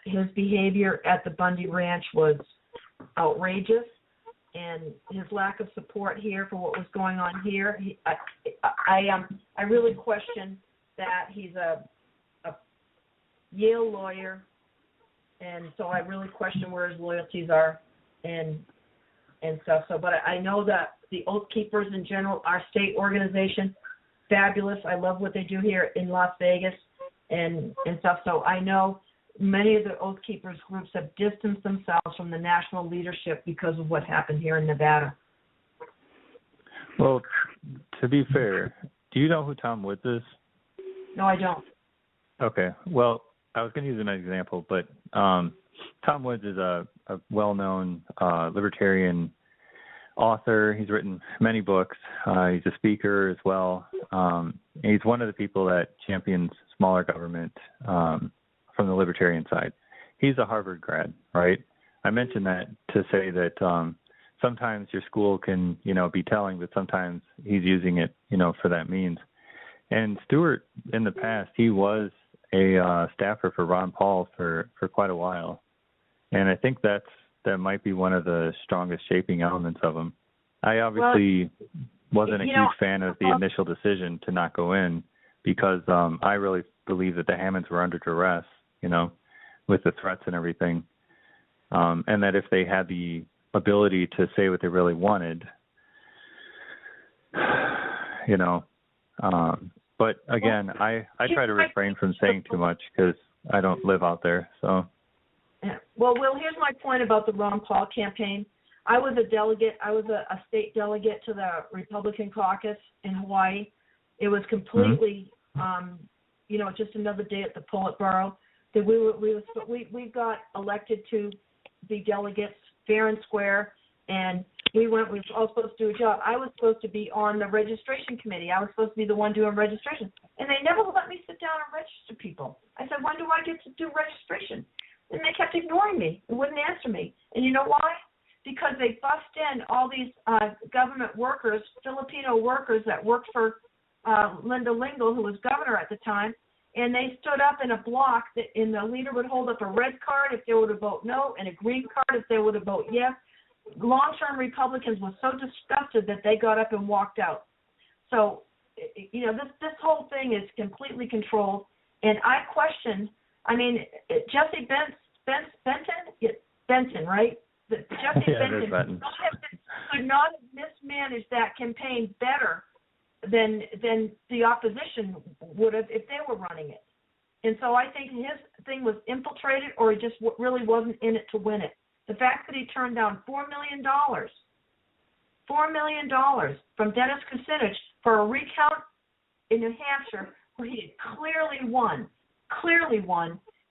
his behavior at the Bundy Ranch was outrageous, and his lack of support here for what was going on here. I really question that. He's a Yale lawyer, and so I really question where his loyalties are and stuff. So, but I know that the Oath Keepers in general, our state organization, fabulous. I love what they do here in Las Vegas and stuff. So I know many of the Oath Keepers groups have distanced themselves from the national leadership because of what happened here in Nevada. Well, to be fair, do you know who Tom Woods is? No, I don't. Okay. Well, I was going to use an example, but Tom Woods is a well-known libertarian author. He's written many books. He's a speaker as well. He's one of the people that champions smaller government from the libertarian side. He's a Harvard grad, right? I mentioned that to say that sometimes your school can, be telling, but sometimes he's using it, for that means. And Stewart, in the past, he was a staffer for Ron Paul for quite a while. And I think that might be one of the strongest shaping elements of him. I obviously wasn't a huge fan of the initial decision to not go in because I really believe that the Hammonds were under duress, with the threats and everything. And that if they had the ability to say what they really wanted, but again, I try to refrain from saying too much because I don't live out there, so. Well, Will, here's my point about the Ron Paul campaign. I was a delegate. I was a state delegate to the Republican caucus in Hawaii. It was completely, just another day at the Politburo. That we got elected to be delegates fair and square, and we were all supposed to do a job. I was supposed to be on the registration committee. I was supposed to be the one doing registration, and they never let me sit down and register people. I said, when do I get to do registration? And they kept ignoring me and wouldn't answer me. And you know why? Because they bussed in all these government workers, Filipino workers that worked for Linda Lingle, who was governor at the time, and they stood up in a block, and the leader would hold up a red card if they were to vote no and a green card if they were to vote yes. Long-term Republicans were so disgusted that they got up and walked out. So, this whole thing is completely controlled, and I question. Jesse Benton, right? Jesse Benton could not have mismanaged that campaign better than the opposition would have if they were running it. And so I think his thing was infiltrated, or he just really wasn't in it to win it. The fact that he turned down $4 million from Dennis Kucinich for a recount in New Hampshire where he had clearly won,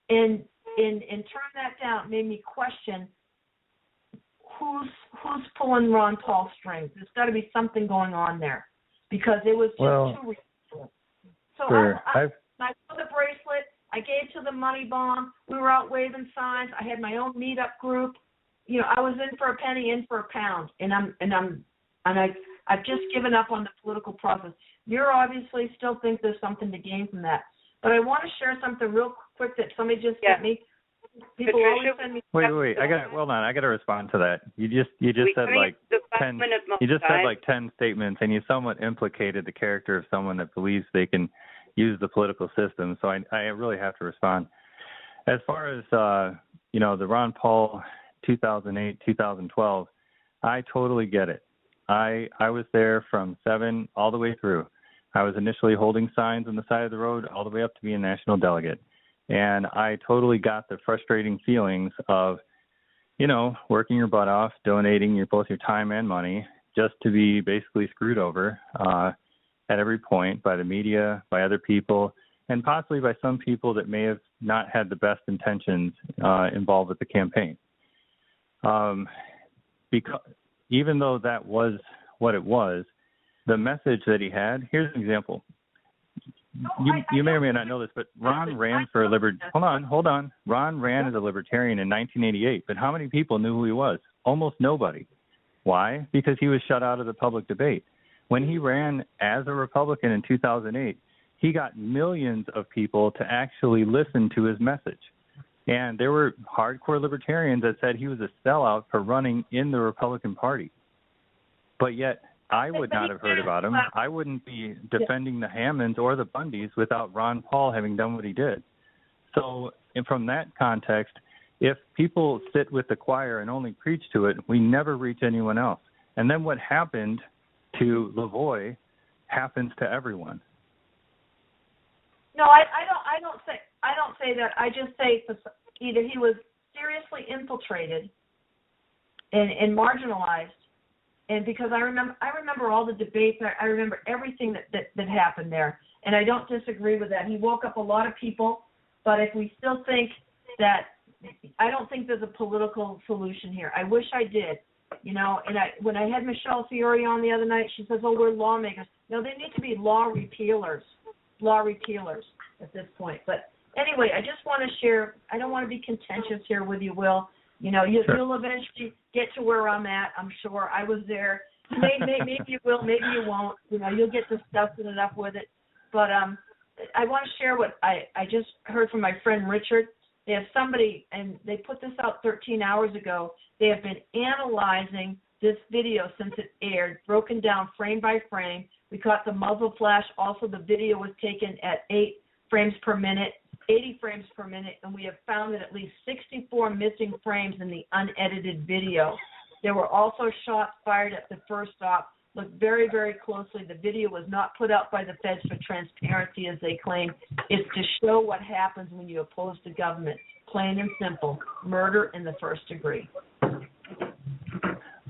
and turn that down made me question who's pulling Ron Paul's strings. There's got to be something going on there because it was just too ridiculous. So sure. I put the bracelet. I gave to the money bomb. We were out waving signs. I had my own meetup group. I was in for a penny, in for a pound, and I've just given up on the political process. You obviously still think there's something to gain from that. But I want to share something real quick that somebody just sent me. People always send me. Wait. I got to respond to that. You just said like 10. You just said like 10 statements, and you somewhat implicated the character of someone that believes they can use the political system. So I really have to respond. As far as the Ron Paul 2008, 2012, I totally get it. I was there from 7 all the way through. I was initially holding signs on the side of the road all the way up to being a national delegate. And I totally got the frustrating feelings of, working your butt off, donating both your time and money just to be basically screwed over at every point by the media, by other people, and possibly by some people that may have not had the best intentions involved with the campaign. Because even though that was what it was, the message that he had, here's an example. You may or may not know this, but Ron ran for Hold on. Ron ran as a libertarian in 1988, but how many people knew who he was? Almost nobody. Why? Because he was shut out of the public debate. When he ran as a Republican in 2008, he got millions of people to actually listen to his message. And there were hardcore libertarians that said he was a sellout for running in the Republican Party. But yet I would not have heard about him. I wouldn't be defending the Hammonds or the Bundys without Ron Paul having done what he did. So, and from that context, if people sit with the choir and only preach to it, we never reach anyone else. And then what happened to LaVoy happens to everyone. No, I don't say that. I just say either he was seriously infiltrated and marginalized, and because I remember all the debates. I remember everything that happened there, and I don't disagree with that. He woke up a lot of people, but if we still think that, I don't think there's a political solution here. I wish I did. You know, and when I had Michelle Fiore on the other night, she says, "Oh, we're lawmakers." No, they need to be law repealers at this point. But anyway, I just want to share. I don't want to be contentious here with you, Will. You know, you'll eventually get to where I'm at. I'm sure. I was there. Maybe you will. Maybe you won't. You know, you'll get disgusted enough with it. But I want to share what I just heard from my friend Richard. They have somebody, and they put this out 13 hours ago. They have been analyzing this video since it aired, broken down frame by frame. We caught the muzzle flash. Also, the video was taken at 8 frames per minute, 80 frames per minute, and we have found that at least 64 missing frames in the unedited video. There were also shots fired at the first stop. Look very, very closely. The video was not put out by the feds for transparency, as they claim. It's to show what happens when you oppose the government. Plain and simple. Murder in the first degree.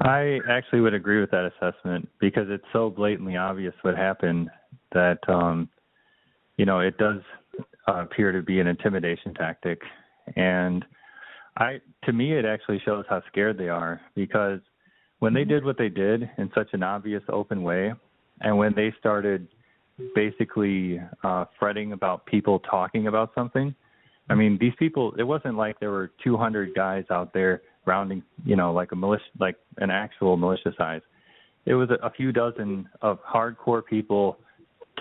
I actually would agree with that assessment because it's so blatantly obvious what happened that, it does appear to be an intimidation tactic. And to me, it actually shows how scared they are because when they did what they did in such an obvious, open way, and when they started basically fretting about people talking about something, I mean, these people, it wasn't like there were 200 guys out there rounding, like like an actual militia size. It was a few dozen of hardcore people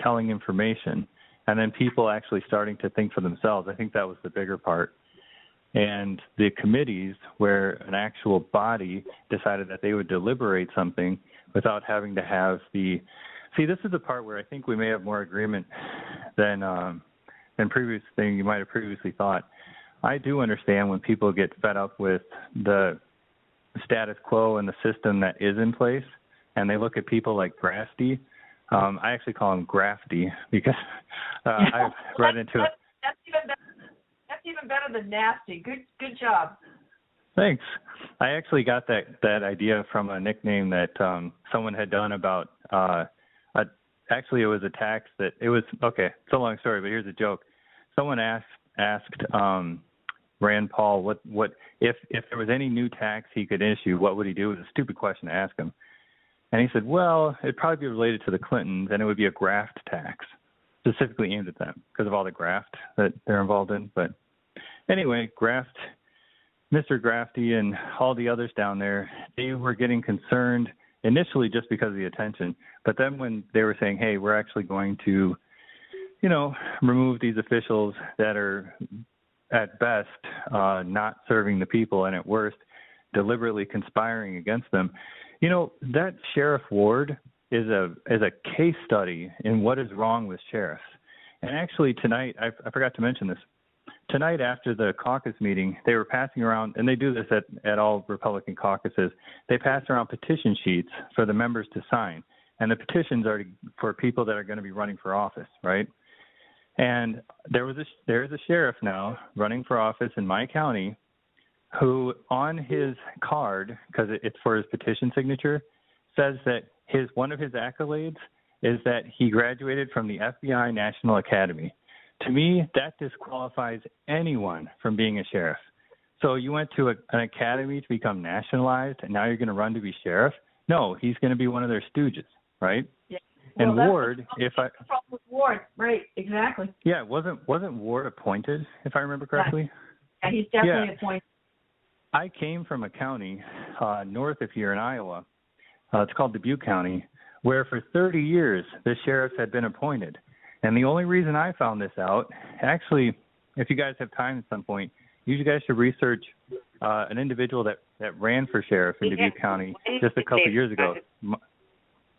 telling information, and then people actually starting to think for themselves. I think that was the bigger part. And the committees where an actual body decided that they would deliberate something without having to have this is the part where I think we may have more agreement than you might have previously thought. I do understand when people get fed up with the status quo and the system that is in place, and they look at people like Grafty. I actually call him Grafty because I've read into it. That's even better than nasty. Good job. Thanks. I actually got that idea from a nickname that someone had done about. Actually, it was a tax that it was okay. It's a long story, but here's a joke. Someone asked Rand Paul what if there was any new tax he could issue, what would he do? It was a stupid question to ask him, and he said, "Well, it'd probably be related to the Clintons, and it would be a graft tax, specifically aimed at them because of all the graft that they're involved in." But anyway, Mr. Grafty and all the others down there, they were getting concerned initially just because of the attention. But then when they were saying, hey, we're actually going to, remove these officials that are at best not serving the people and at worst deliberately conspiring against them, that Sheriff Ward is a case study in what is wrong with sheriffs. And actually tonight, I forgot to mention this, tonight after the caucus meeting, they were passing around, and they do this at all Republican caucuses, they pass around petition sheets for the members to sign. And the petitions are for people that are going to be running for office, right? And there is a sheriff now running for office in my county who on his card, because it's for his petition signature, says that one of his accolades is that he graduated from the FBI National Academy. To me, that disqualifies anyone from being a sheriff. So you went to an academy to become nationalized, and now you're going to run to be sheriff? No, he's going to be one of their stooges, right? Yeah. Well, and Ward, Ward, right? Exactly. Yeah, wasn't Ward appointed, if I remember correctly? Yeah, he's definitely appointed. I came from a county north of here in Iowa. It's called Dubuque County, where for 30 years the sheriffs had been appointed. And the only reason I found this out, actually, if you guys have time at some point, you guys should research an individual that ran for sheriff in Dubuque County just a couple of years ago.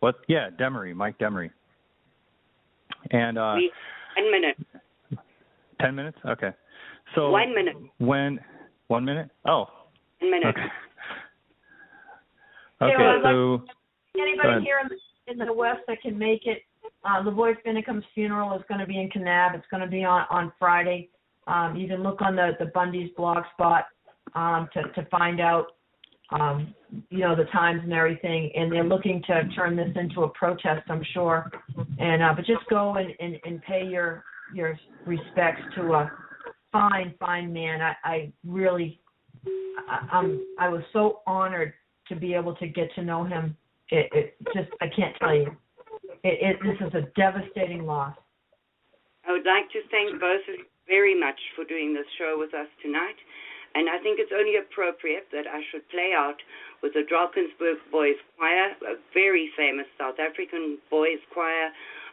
What? Yeah, Demery, Mike Demery. And 1 minute. 10 minutes? Okay. So 1 minute. When 1 minute? Oh. 1 minute. Okay. Okay. So anybody here in the West that can make it, LaVoy Finicum's funeral is going to be in Kanab. It's going to be on Friday. You can look on the Bundy's blog spot to find out, the times and everything. And they're looking to turn this into a protest, I'm sure. And but just go and pay your respects to a fine man. I really, I was so honored to be able to get to know him. It just, I can't tell you. This is a devastating loss. I would like to thank both of you very much for doing this show with us tonight. And I think it's only appropriate that I should play out with the Drakensberg Boys Choir, a very famous South African boys choir,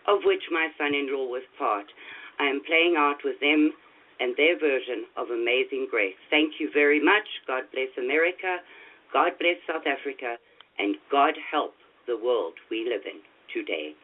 of which my son-in-law was part. I am playing out with them and their version of Amazing Grace. Thank you very much. God bless America. God bless South Africa. And God help the world we live in today.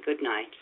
Good night.